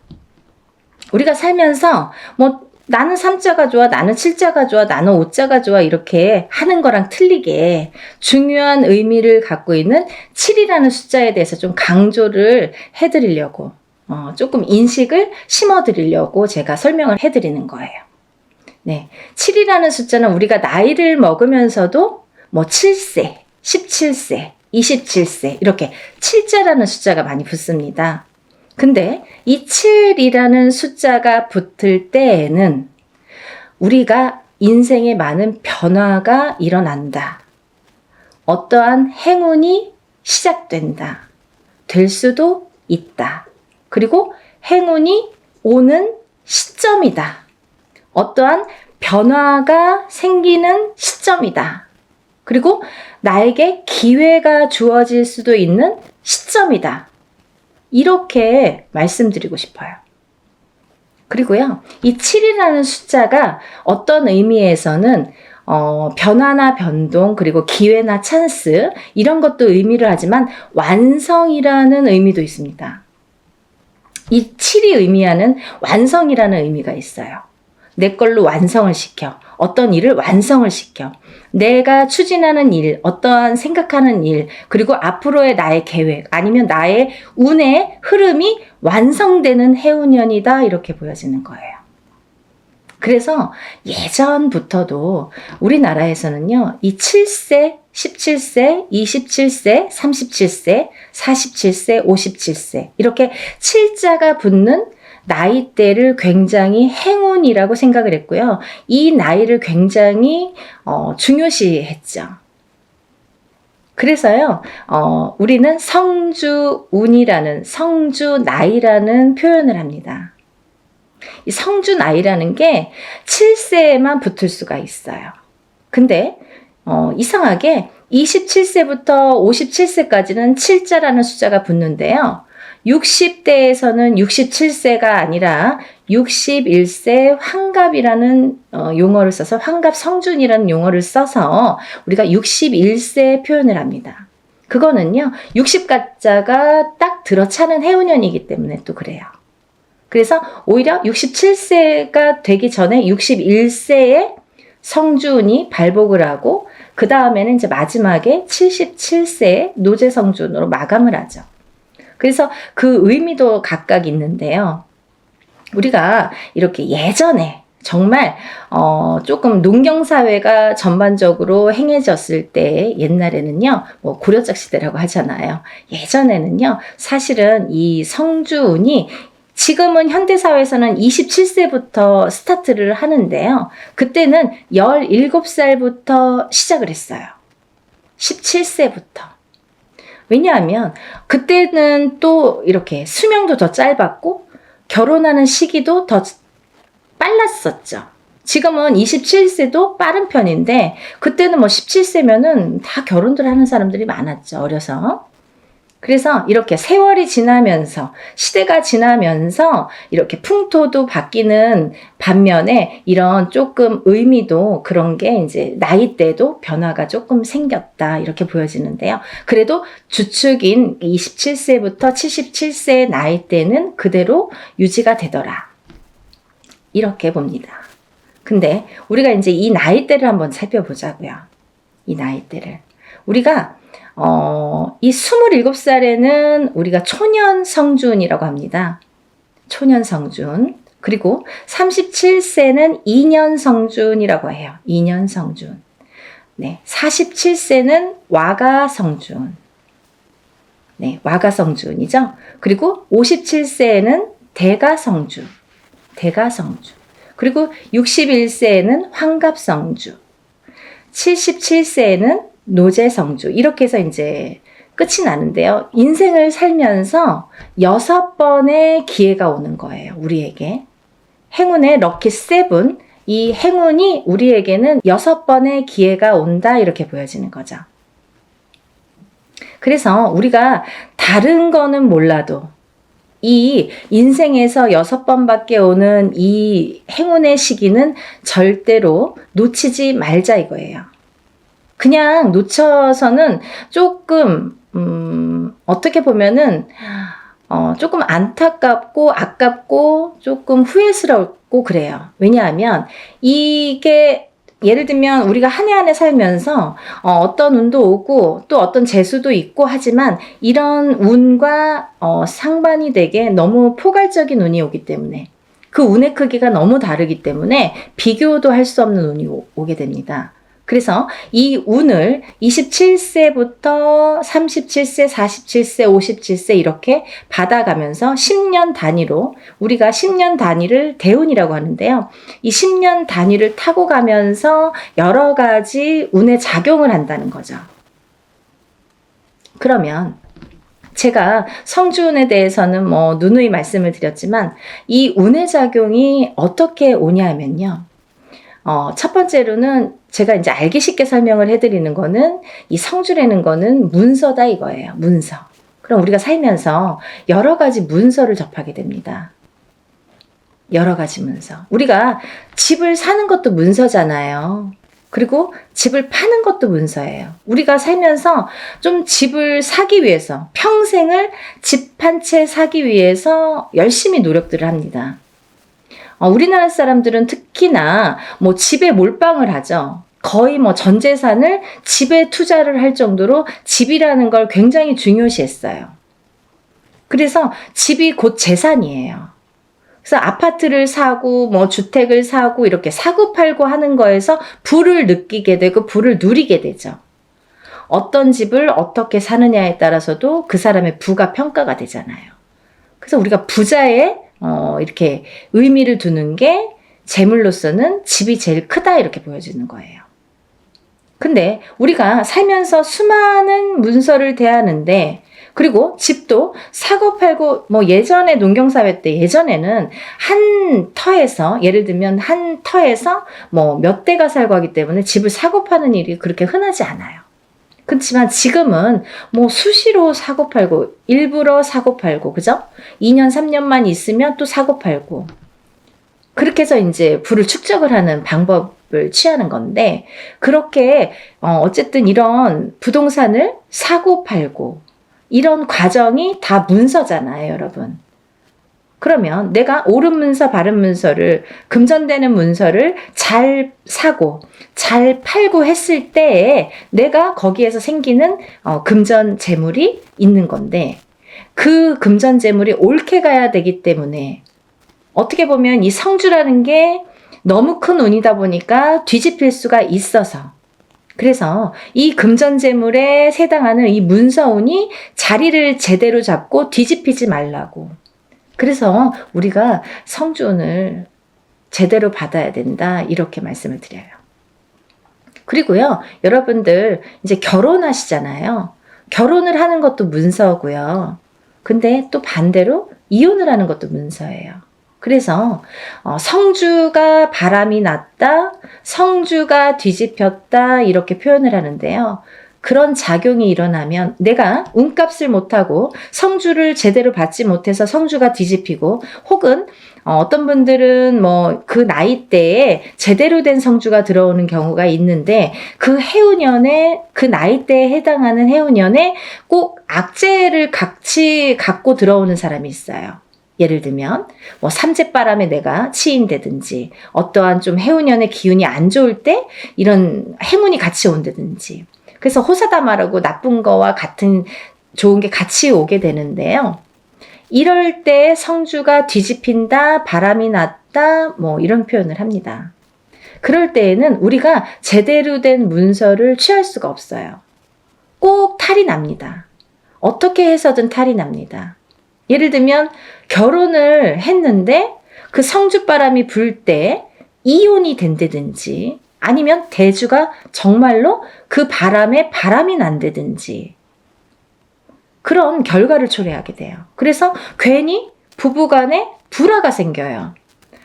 우리가 살면서 뭐 나는 3자가 좋아, 나는 7자가 좋아, 나는 5자가 좋아 이렇게 하는 거랑 틀리게 중요한 의미를 갖고 있는 7이라는 숫자에 대해서 좀 강조를 해드리려고 조금 인식을 심어드리려고 제가 설명을 해드리는 거예요. 네, 7이라는 숫자는 우리가 나이를 먹으면서도 뭐 7세, 17세, 27세 이렇게 7자라는 숫자가 많이 붙습니다. 근데 이 7이라는 숫자가 붙을 때에는 우리가 인생에 많은 변화가 일어난다. 어떠한 행운이 시작된다. 될 수도 있다. 그리고 행운이 오는 시점이다. 어떠한 변화가 생기는 시점이다. 그리고 나에게 기회가 주어질 수도 있는 시점이다. 이렇게 말씀드리고 싶어요. 그리고요, 이 7이라는 숫자가 어떤 의미에서는 변화나 변동, 그리고 기회나 찬스 이런 것도 의미를 하지만 완성이라는 의미도 있습니다. 이 7이 의미하는 완성이라는 의미가 있어요. 내 걸로 완성을 시켜. 어떤 일을 완성을 시켜. 내가 추진하는 일, 어떠한 생각하는 일, 그리고 앞으로의 나의 계획, 아니면 나의 운의 흐름이 완성되는 해운년이다 이렇게 보여지는 거예요. 그래서 예전부터도 우리나라에서는요, 이 7세, 17세, 27세, 37세, 47세, 57세 이렇게 7자가 붙는 나이대를 굉장히 행운이라고 생각을 했고요. 이 나이를 굉장히 중요시했죠. 그래서요, 우리는 성주운이라는, 성주나이라는 표현을 합니다. 이 성주나이라는 게 7세에만 붙을 수가 있어요. 근데, 이상하게 27세부터 57세까지는 7자라는 숫자가 붙는데요. 60대에서는 67세가 아니라 61세 환갑이라는 용어를 써서 환갑 성준이라는 용어를 써서 우리가 61세 표현을 합니다. 그거는요, 60가짜가 딱 들어차는 해운년이기 때문에 또 그래요. 그래서 오히려 67세가 되기 전에 61세에 성준이 발복을 하고 그 다음에는 이제 마지막에 77세에 노제성준으로 마감을 하죠. 그래서 그 의미도 각각 있는데요. 우리가 이렇게 예전에 정말 조금 농경사회가 전반적으로 행해졌을 때 옛날에는요, 뭐 고려적 시대라고 하잖아요. 예전에는요, 사실은 이 성주운이 지금은 현대사회에서는 27세부터 스타트를 하는데요. 그때는 17살부터 시작을 했어요. 17세부터. 왜냐하면 그때는 또 이렇게 수명도 더 짧았고 결혼하는 시기도 더 빨랐었죠. 지금은 27세도 빠른 편인데 그때는 뭐 17세면은 다 결혼들 하는 사람들이 많았죠. 어려서. 그래서 이렇게 세월이 지나면서 시대가 지나면서 이렇게 풍토도 바뀌는 반면에 이런 조금 의미도 그런 게 이제 나이대도 변화가 조금 생겼다 이렇게 보여지는데요. 그래도 주축인 27세부터 77세 나이대는 그대로 유지가 되더라. 이렇게 봅니다. 근데 우리가 이제 이 나이대를 한번 살펴보자고요. 이 나이대를. 우리가 이 27살에는 우리가 초년 성준이라고 합니다. 초년 성준. 그리고 37세는 2년 성준이라고 해요. 2년 성준. 네, 47세는 와가 성준. 네, 와가 성준이죠. 그리고 57세에는 대가 성준. 대가 성준. 그리고 61세에는 환갑 성주. 77세에는 노제성주. 이렇게 해서 이제 끝이 나는데요. 인생을 살면서 6번의 기회가 오는 거예요. 우리에게. 행운의 럭키 세븐. 이 행운이 우리에게는 6번의 기회가 온다. 이렇게 보여지는 거죠. 그래서 우리가 다른 거는 몰라도 이 인생에서 6번밖에 오는 이 행운의 시기는 절대로 놓치지 말자 이거예요. 그냥 놓쳐서는 조금 어떻게 보면은 조금 안타깝고 아깝고 조금 후회스럽고 그래요. 왜냐하면 이게 예를 들면 우리가 한 해 한 해 살면서 어떤 운도 오고 또 어떤 재수도 있고 하지만 이런 운과 상반이 되게 너무 포괄적인 운이 오기 때문에 그 운의 크기가 너무 다르기 때문에 비교도 할 수 없는 운이 오게 됩니다. 그래서 이 운을 27세부터 37세, 47세, 57세 이렇게 받아가면서 10년 단위로 우리가 10년 단위를 대운이라고 하는데요. 이 10년 단위를 타고 가면서 여러 가지 운에 작용을 한다는 거죠. 그러면 제가 성주운에 대해서는 뭐 누누이 말씀을 드렸지만 이 운의 작용이 어떻게 오냐면요. 첫 번째로는 제가 이제 알기 쉽게 설명을 해드리는 거는 이 성주라는 거는 문서다 이거예요. 문서. 그럼 우리가 살면서 여러 가지 문서를 접하게 됩니다. 여러 가지 문서. 우리가 집을 사는 것도 문서잖아요. 그리고 집을 파는 것도 문서예요. 우리가 살면서 좀 집을 사기 위해서 평생을 집 한 채 사기 위해서 열심히 노력들을 합니다. 우리나라 사람들은 특히나 뭐 집에 몰빵을 하죠. 거의 뭐 전 재산을 집에 투자를 할 정도로 집이라는 걸 굉장히 중요시했어요. 그래서 집이 곧 재산이에요. 그래서 아파트를 사고 뭐 주택을 사고 이렇게 사고 팔고 하는 거에서 부를 느끼게 되고 부를 누리게 되죠. 어떤 집을 어떻게 사느냐에 따라서도 그 사람의 부가 평가가 되잖아요. 그래서 우리가 부자의 이렇게 의미를 두는 게 재물로서는 집이 제일 크다 이렇게 보여지는 거예요. 근데 우리가 살면서 수많은 문서를 대하는데, 그리고 집도 사고 팔고, 뭐 예전에 농경사회 때 예전에는 한 터에서, 예를 들면 한 터에서 뭐 몇 대가 살고 하기 때문에 집을 사고 파는 일이 그렇게 흔하지 않아요. 그렇지만 지금은 뭐 수시로 사고 팔고, 일부러 사고 팔고, 그죠? 2년, 3년만 있으면 또 사고 팔고. 그렇게 해서 이제 부를 축적을 하는 방법을 취하는 건데, 그렇게 어쨌든 이런 부동산을 사고 팔고 이런 과정이 다 문서잖아요, 여러분. 그러면 내가 옳은 문서, 바른 문서를, 금전되는 문서를 잘 사고 잘 팔고 했을 때에 내가 거기에서 생기는 금전 재물이 있는 건데, 그 금전 재물이 옳게 가야 되기 때문에 어떻게 보면 이 성주라는 게 너무 큰 운이다 보니까 뒤집힐 수가 있어서, 그래서 이 금전재물에 해당하는 이 문서운이 자리를 제대로 잡고 뒤집히지 말라고. 그래서 우리가 성주운을 제대로 받아야 된다, 이렇게 말씀을 드려요. 그리고요, 여러분들 이제 결혼하시잖아요. 결혼을 하는 것도 문서고요. 근데 또 반대로 이혼을 하는 것도 문서예요. 그래서 성주가 바람이 났다, 성주가 뒤집혔다, 이렇게 표현을 하는데요. 그런 작용이 일어나면 내가 운값을 못하고 성주를 제대로 받지 못해서 성주가 뒤집히고, 혹은 어떤 분들은 뭐 그 나이대에 제대로 된 성주가 들어오는 경우가 있는데, 그 해운년에, 그 나이대에 해당하는 해운년에 꼭 악재를 같이 갖고 들어오는 사람이 있어요. 예를 들면 뭐 삼재바람에 내가 치인다든지, 어떠한 좀 해운년의 기운이 안 좋을 때 이런 행운이 같이 온다든지, 그래서 호사다마라고 나쁜 거와 같은 좋은 게 같이 오게 되는데요. 이럴 때 성주가 뒤집힌다, 바람이 났다, 뭐 이런 표현을 합니다. 그럴 때에는 우리가 제대로 된 문서를 취할 수가 없어요. 꼭 탈이 납니다. 어떻게 해서든 탈이 납니다. 예를 들면 결혼을 했는데 그 성주바람이 불 때 이혼이 된다든지, 아니면 대주가 정말로 그 바람에 바람이 난다든지, 그런 결과를 초래하게 돼요. 그래서 괜히 부부간에 불화가 생겨요.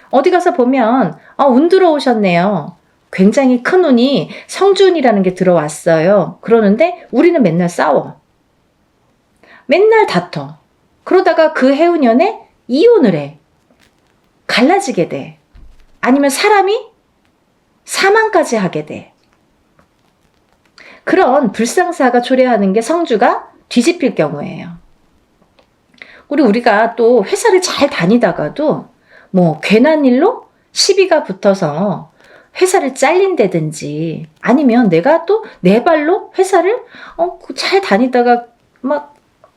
어디 가서 보면 운 들어오셨네요. 굉장히 큰 운이, 성주운이라는 게 들어왔어요. 그러는데 우리는 맨날 싸워. 맨날 다퉈. 그러다가 그 해운년에 이혼을 해. 갈라지게 돼. 아니면 사람이 사망까지 하게 돼. 그런 불상사가 초래하는 게 성주가 뒤집힐 경우예요. 우리가 또 회사를 잘 다니다가도 뭐 괜한 일로 시비가 붙어서 회사를 잘린다든지, 아니면 내가 또 내 발로 회사를 잘 다니다가 막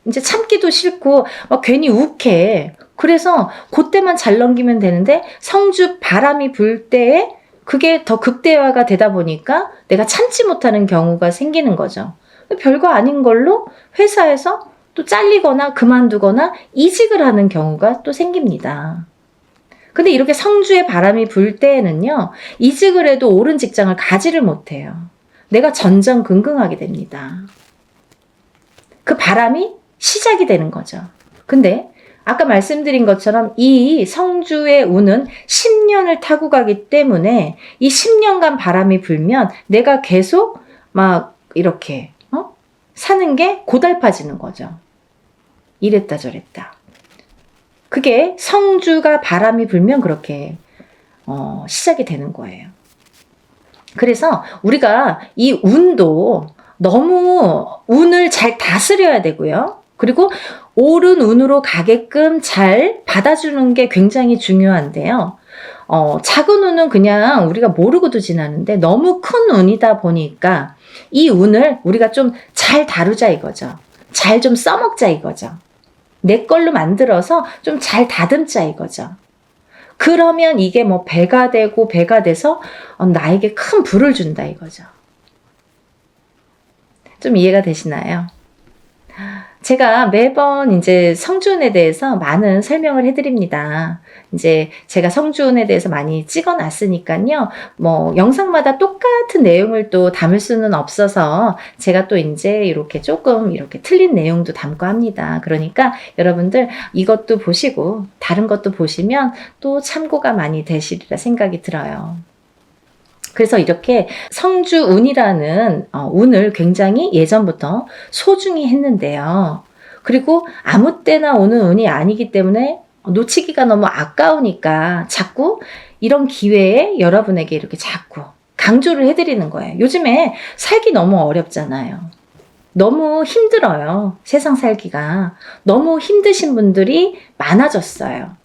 이제 참기도 싫고 막 괜히 욱해. 그래서 그때만 잘 넘기면 되는데 성주 바람이 불 때에 그게 더 극대화가 되다 보니까 내가 참지 못하는 경우가 생기는 거죠. 별거 아닌 걸로 회사에서 또 잘리거나 그만두거나 이직을 하는 경우가 또 생깁니다. 근데 이렇게 성주의 바람이 불 때에는요, 이직을 해도 옳은 직장을 가지를 못해요. 내가 전전긍긍하게 됩니다. 그 바람이 시작이 되는 거죠. 근데 아까 말씀드린 것처럼 이 성주의 운은 10년을 타고 가기 때문에 이 10년간 바람이 불면 내가 계속 막 이렇게 사는 게 고달파지는 거죠. 이랬다 저랬다. 그게 성주가 바람이 불면 그렇게 시작이 되는 거예요. 그래서 우리가 이 운도 너무 운을 잘 다스려야 되고요. 그리고 옳은 운으로 가게끔 잘 받아주는 게 굉장히 중요한데요. 작은 운은 그냥 우리가 모르고도 지나는데, 너무 큰 운이다 보니까 이 운을 우리가 좀 잘 다루자 이거죠. 잘 좀 써먹자 이거죠. 내 걸로 만들어서 좀 잘 다듬자 이거죠. 그러면 이게 뭐 배가 되고 배가 돼서 나에게 큰 부를 준다 이거죠. 좀 이해가 되시나요? 제가 매번 이제 성주운에 대해서 많은 설명을 해드립니다. 이제 제가 성주운에 대해서 많이 찍어놨으니까요. 뭐 영상마다 똑같은 내용을 또 담을 수는 없어서 제가 또 이제 이렇게 조금 이렇게 틀린 내용도 담고 합니다. 그러니까 여러분들 이것도 보시고 다른 것도 보시면 또 참고가 많이 되시리라 생각이 들어요. 그래서 이렇게 성주운이라는 운을 굉장히 예전부터 소중히 했는데요. 그리고 아무 때나 오는 운이 아니기 때문에 놓치기가 너무 아까우니까 자꾸 이런 기회에 여러분에게 이렇게 자꾸 강조를 해드리는 거예요. 요즘에 살기 너무 어렵잖아요. 너무 힘들어요. 세상 살기가. 너무 힘드신 분들이 많아졌어요.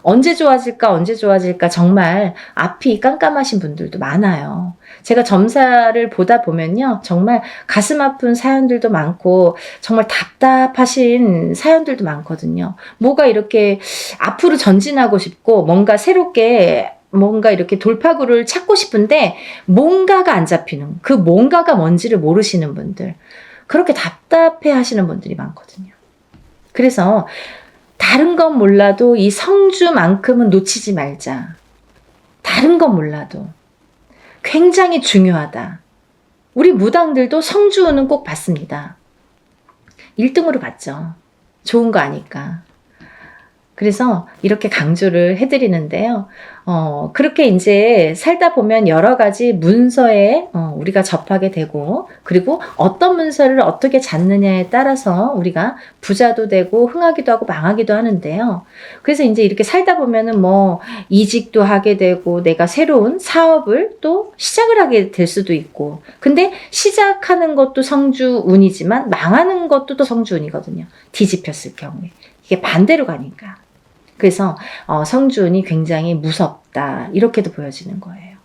언제 좋아질까, 언제 좋아질까 정말 앞이 깜깜하신 분들도 많아요. 제가 점사를 보다 보면요. 정말 가슴 아픈 사연들도 많고 정말 답답하신 사연들도 많거든요. 뭐가 이렇게 앞으로 전진하고 싶고 뭔가 새롭게 뭔가 이렇게 돌파구를 찾고 싶은데 뭔가가 안 잡히는, 그 뭔가가 뭔지를 모르시는 분들, 그렇게 답답해 하시는 분들이 많거든요. 그래서 다른 건 몰라도 이 성주만큼은 놓치지 말자. 다른 건 몰라도 굉장히 중요하다. 우리 무당들도 성주운은 꼭 받습니다. 1등으로 받죠. 좋은 거 아니까. 그래서 이렇게 강조를 해드리는데요. 그렇게 이제 살다 보면 여러 가지 문서에 우리가 접하게 되고, 그리고 어떤 문서를 어떻게 잡느냐에 따라서 우리가 부자도 되고 흥하기도 하고 망하기도 하는데요. 그래서 이제 이렇게 살다 보면은 뭐 이직도 하게 되고 내가 새로운 사업을 또 시작을 하게 될 수도 있고, 근데 시작하는 것도 성주운이지만 망하는 것도 또 성주운이거든요. 뒤집혔을 경우에. 이게 반대로 가니까. 그래서 성주운이 굉장히 무섭다. 이렇게도 보여지는 거예요.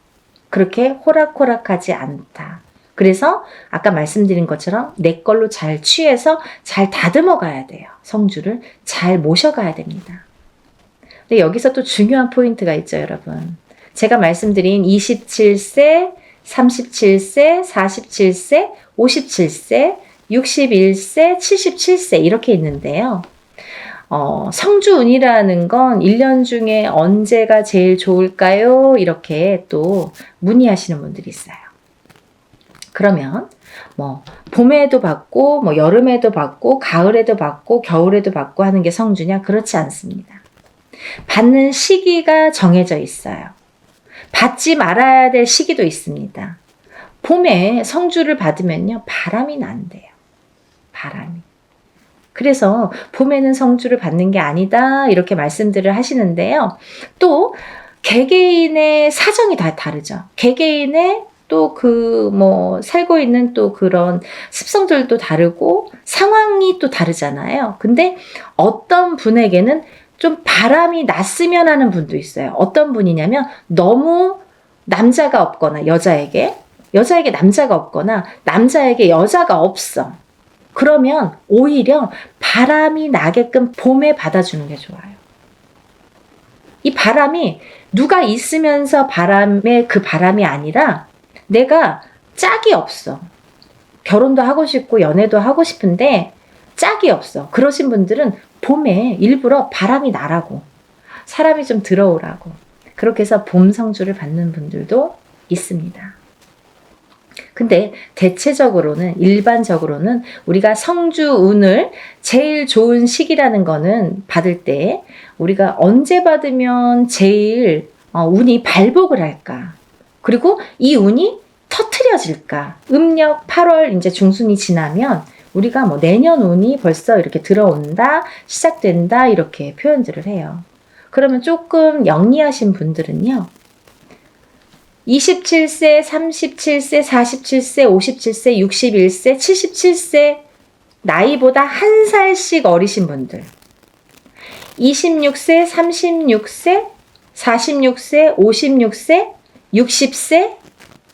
그렇게 호락호락하지 않다. 그래서 아까 말씀드린 것처럼 내 걸로 잘 취해서 잘 다듬어 가야 돼요. 성주를 잘 모셔가야 됩니다. 근데 여기서 또 중요한 포인트가 있죠, 여러분. 제가 말씀드린 27세, 37세, 47세, 57세, 61세, 77세 이렇게 있는데요. 성주운이라는 건 1년 중에 언제가 제일 좋을까요? 이렇게 또 문의하시는 분들이 있어요. 그러면 뭐 봄에도 받고 뭐 여름에도 받고 가을에도 받고 겨울에도 받고 하는 게 성주냐? 그렇지 않습니다. 받는 시기가 정해져 있어요. 받지 말아야 될 시기도 있습니다. 봄에 성주를 받으면요. 바람이 난대요. 바람이. 그래서 봄에는 성주를 받는 게 아니다 이렇게 말씀들을 하시는데요. 또 개개인의 사정이 다 다르죠. 개개인의 또 그 뭐 살고 있는 또 그런 습성들도 다르고 상황이 또 다르잖아요. 근데 어떤 분에게는 좀 바람이 났으면 하는 분도 있어요. 어떤 분이냐면 너무 남자가 없거나 여자에게 남자가 없거나 남자에게 여자가 없어. 그러면 오히려 바람이 나게끔 봄에 받아주는 게 좋아요. 이 바람이 누가 있으면서 바람의 그 바람이 아니라 내가 짝이 없어. 결혼도 하고 싶고 연애도 하고 싶은데 짝이 없어. 그러신 분들은 봄에 일부러 바람이 나라고, 사람이 좀 들어오라고, 그렇게 해서 봄 성주를 받는 분들도 있습니다. 근데 대체적으로는 일반적으로는 우리가 성주운을 제일 좋은 시기라는 거는 받을 때 우리가 언제 받으면 제일 운이 발복을 할까? 그리고 이 운이 터트려질까? 음력 8월 이제 중순이 지나면 우리가 뭐 내년 운이 벌써 이렇게 들어온다, 시작된다 이렇게 표현들을 해요. 그러면 조금 영리하신 분들은요. 27세, 37세, 47세, 57세, 61세, 77세 나이보다 한 살씩 어리신 분들 26세, 36세, 46세, 56세, 60세,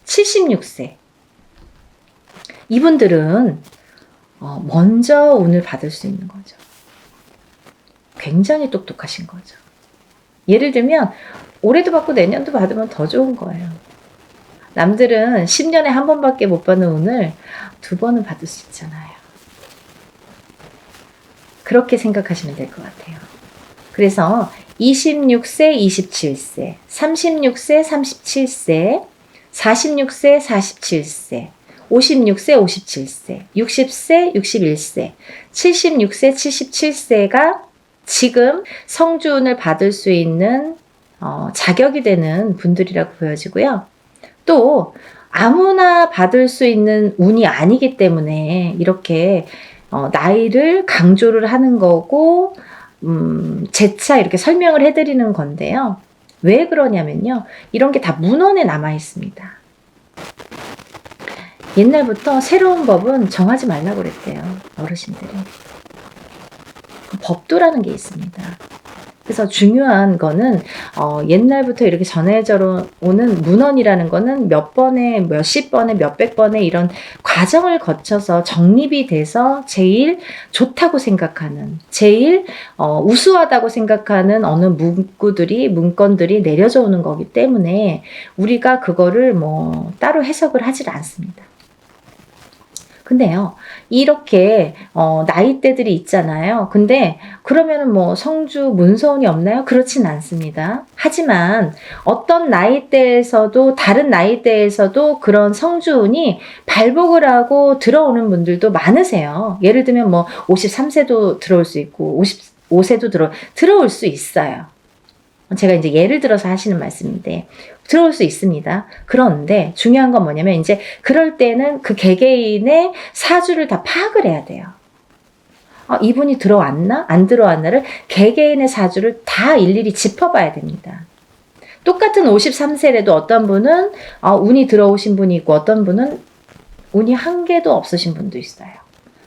76세 이분들은 먼저 운을 받을 수 있는 거죠. 굉장히 똑똑하신 거죠. 예를 들면 올해도 받고 내년도 받으면 더 좋은 거예요. 남들은 10년에 한 번밖에 못 받는 운을 2번은 받을 수 있잖아요. 그렇게 생각하시면 될 것 같아요. 그래서 26세, 27세, 36세, 37세, 46세, 47세, 56세, 57세, 60세, 61세, 76세, 77세가 지금 성주운을 받을 수 있는 자격이 되는 분들이라고 보여지고요. 또 아무나 받을 수 있는 운이 아니기 때문에 이렇게 나이를 강조를 하는 거고 재차 이렇게 설명을 해드리는 건데요. 왜 그러냐면요. 이런 게 다 문헌에 남아 있습니다. 옛날부터 새로운 법은 정하지 말라고 그랬대요. 어르신들이. 법도라는 게 있습니다. 그래서 중요한 거는 옛날부터 이렇게 전해져 오는 문헌이라는 거는 몇 번에 몇십 번에 몇백 번에 이런 과정을 거쳐서 정립이 돼서 제일 좋다고 생각하는, 제일 우수하다고 생각하는 어느 문건들이 내려져 오는 거기 때문에 우리가 그거를 뭐 따로 해석을 하질 않습니다. 근데요, 이렇게 나이대들이 있잖아요. 근데 그러면은 뭐 성주 문서운이 없나요? 그렇진 않습니다. 하지만 어떤 나이대에서도 다른 나이대에서도 그런 성주운이 발복을 하고 들어오는 분들도 많으세요. 예를 들면 뭐 53세도 들어올 수 있고 55세도 들어올 수 있어요. 제가 이제 예를 들어서 하시는 말씀인데 들어올 수 있습니다. 그런데 중요한 건 뭐냐면 이제 그럴 때는 그 개개인의 사주를 다 파악을 해야 돼요. 이분이 들어왔나? 안 들어왔나를 개개인의 사주를 다 일일이 짚어봐야 됩니다. 똑같은 53세라도 어떤 분은 운이 들어오신 분이 있고 어떤 분은 운이 한 개도 없으신 분도 있어요.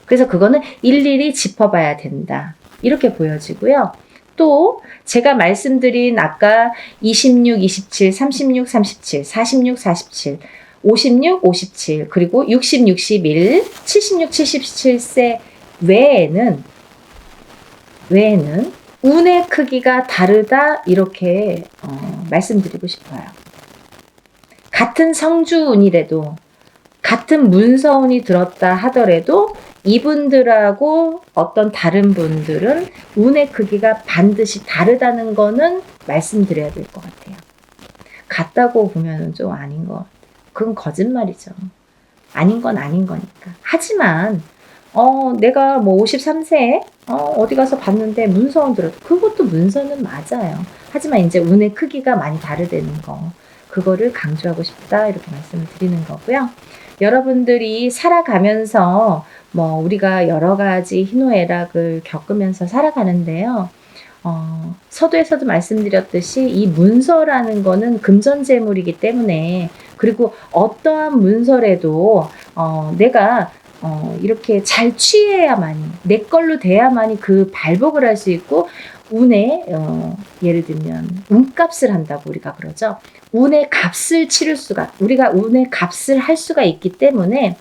그래서 그거는 일일이 짚어봐야 된다. 이렇게 보여지고요. 또 제가 말씀드린 아까 26, 27, 36, 37, 46, 47, 56, 57 그리고 60, 61, 76, 77세 외에는 운의 크기가 다르다 이렇게 말씀드리고 싶어요. 같은 성주운이라도 같은 문서운이 들었다 하더라도 이분들하고 어떤 다른 분들은 운의 크기가 반드시 다르다는 거는 말씀드려야 될 것 같아요. 같다고 보면 좀 아닌 것. 그건 거짓말이죠. 아닌 건 아닌 거니까. 하지만 내가 뭐 53세에 어디 가서 봤는데 문서운 들었다. 그것도 문서는 맞아요. 하지만 이제 운의 크기가 많이 다르다는 거. 그거를 강조하고 싶다 이렇게 말씀을 드리는 거고요. 여러분들이 살아가면서 뭐 우리가 여러 가지 희노애락을 겪으면서 살아가는데요. 서두에서도 말씀드렸듯이 이 문서라는 거는 금전재물이기 때문에 그리고 어떠한 문서라도 내가 이렇게 잘 취해야만이 내 걸로 돼야만이 그 발복을 할 수 있고 운에 예를 들면 운값을 한다고 우리가 그러죠. 운의 값을 치를 수가 우리가 운의 값을 할 수가 있기 때문에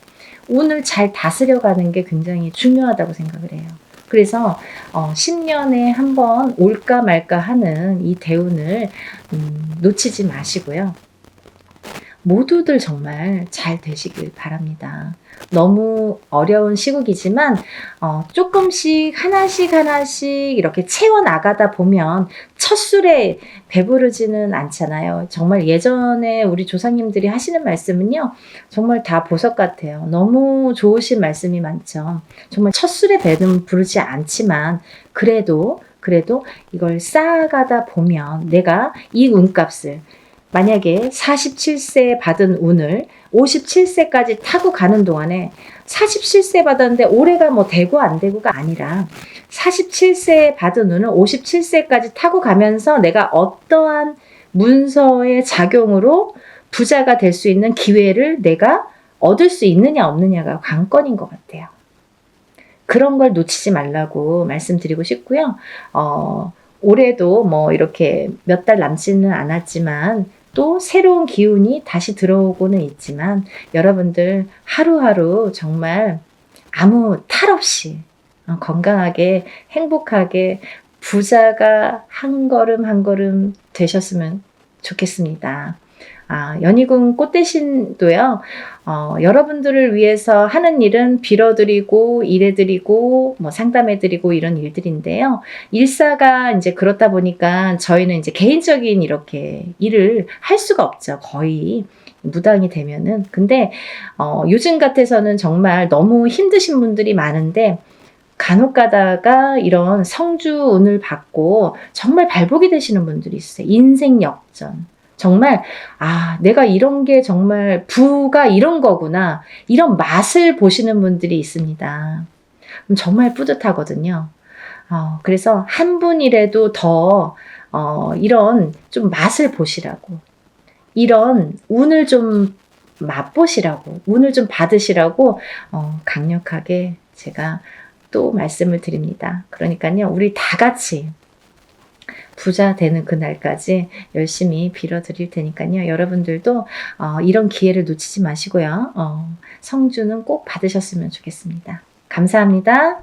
운을 잘 다스려가는 게 굉장히 중요하다고 생각을 해요. 그래서 10년에 한 번 올까 말까 하는 이 대운을 놓치지 마시고요. 모두들 정말 잘 되시길 바랍니다. 너무 어려운 시국이지만 조금씩 하나씩 이렇게 채워나가다 보면 첫 술에 배부르지는 않잖아요. 정말 예전에 우리 조상님들이 하시는 말씀은요. 정말 다 보석 같아요. 너무 좋으신 말씀이 많죠. 정말 첫 술에 배는 부르지 않지만 그래도 이걸 쌓아가다 보면 내가 이 운값을 만약에 47세에 받은 운을 57세까지 타고 가는 동안에 47세 받았는데 올해가 뭐 되고 안 되고가 아니라 47세에 받은 운을 57세까지 타고 가면서 내가 어떠한 문서의 작용으로 부자가 될 수 있는 기회를 내가 얻을 수 있느냐 없느냐가 관건인 것 같아요. 그런 걸 놓치지 말라고 말씀드리고 싶고요. 올해도 뭐 이렇게 몇 달 남지는 않았지만 또 새로운 기운이 다시 들어오고는 있지만 여러분들 하루하루 정말 아무 탈 없이 건강하게 행복하게 부자가 한 걸음 한 걸음 되셨으면 좋겠습니다. 연희군 꽃대신도요. 여러분들을 위해서 하는 일은 빌어드리고 일해드리고 뭐 상담해드리고 이런 일들인데요. 일사가 이제 그렇다 보니까 저희는 이제 개인적인 이렇게 일을 할 수가 없죠. 거의 무당이 되면은. 근데 요즘 같아서는 정말 너무 힘드신 분들이 많은데 간혹 가다가 이런 성주운을 받고 정말 발복이 되시는 분들이 있어요. 인생 역전. 정말 내가 이런 게 정말 부가 이런 거구나. 이런 맛을 보시는 분들이 있습니다. 그럼 정말 뿌듯하거든요. 그래서 한 분이라도 더 이런 좀 맛을 보시라고, 이런 운을 좀 맛보시라고, 운을 좀 받으시라고 강력하게 제가 또 말씀을 드립니다. 그러니까요, 우리 다 같이 부자 되는 그날까지 열심히 빌어드릴 테니까요. 여러분들도 이런 기회를 놓치지 마시고요. 성주는 꼭 받으셨으면 좋겠습니다. 감사합니다.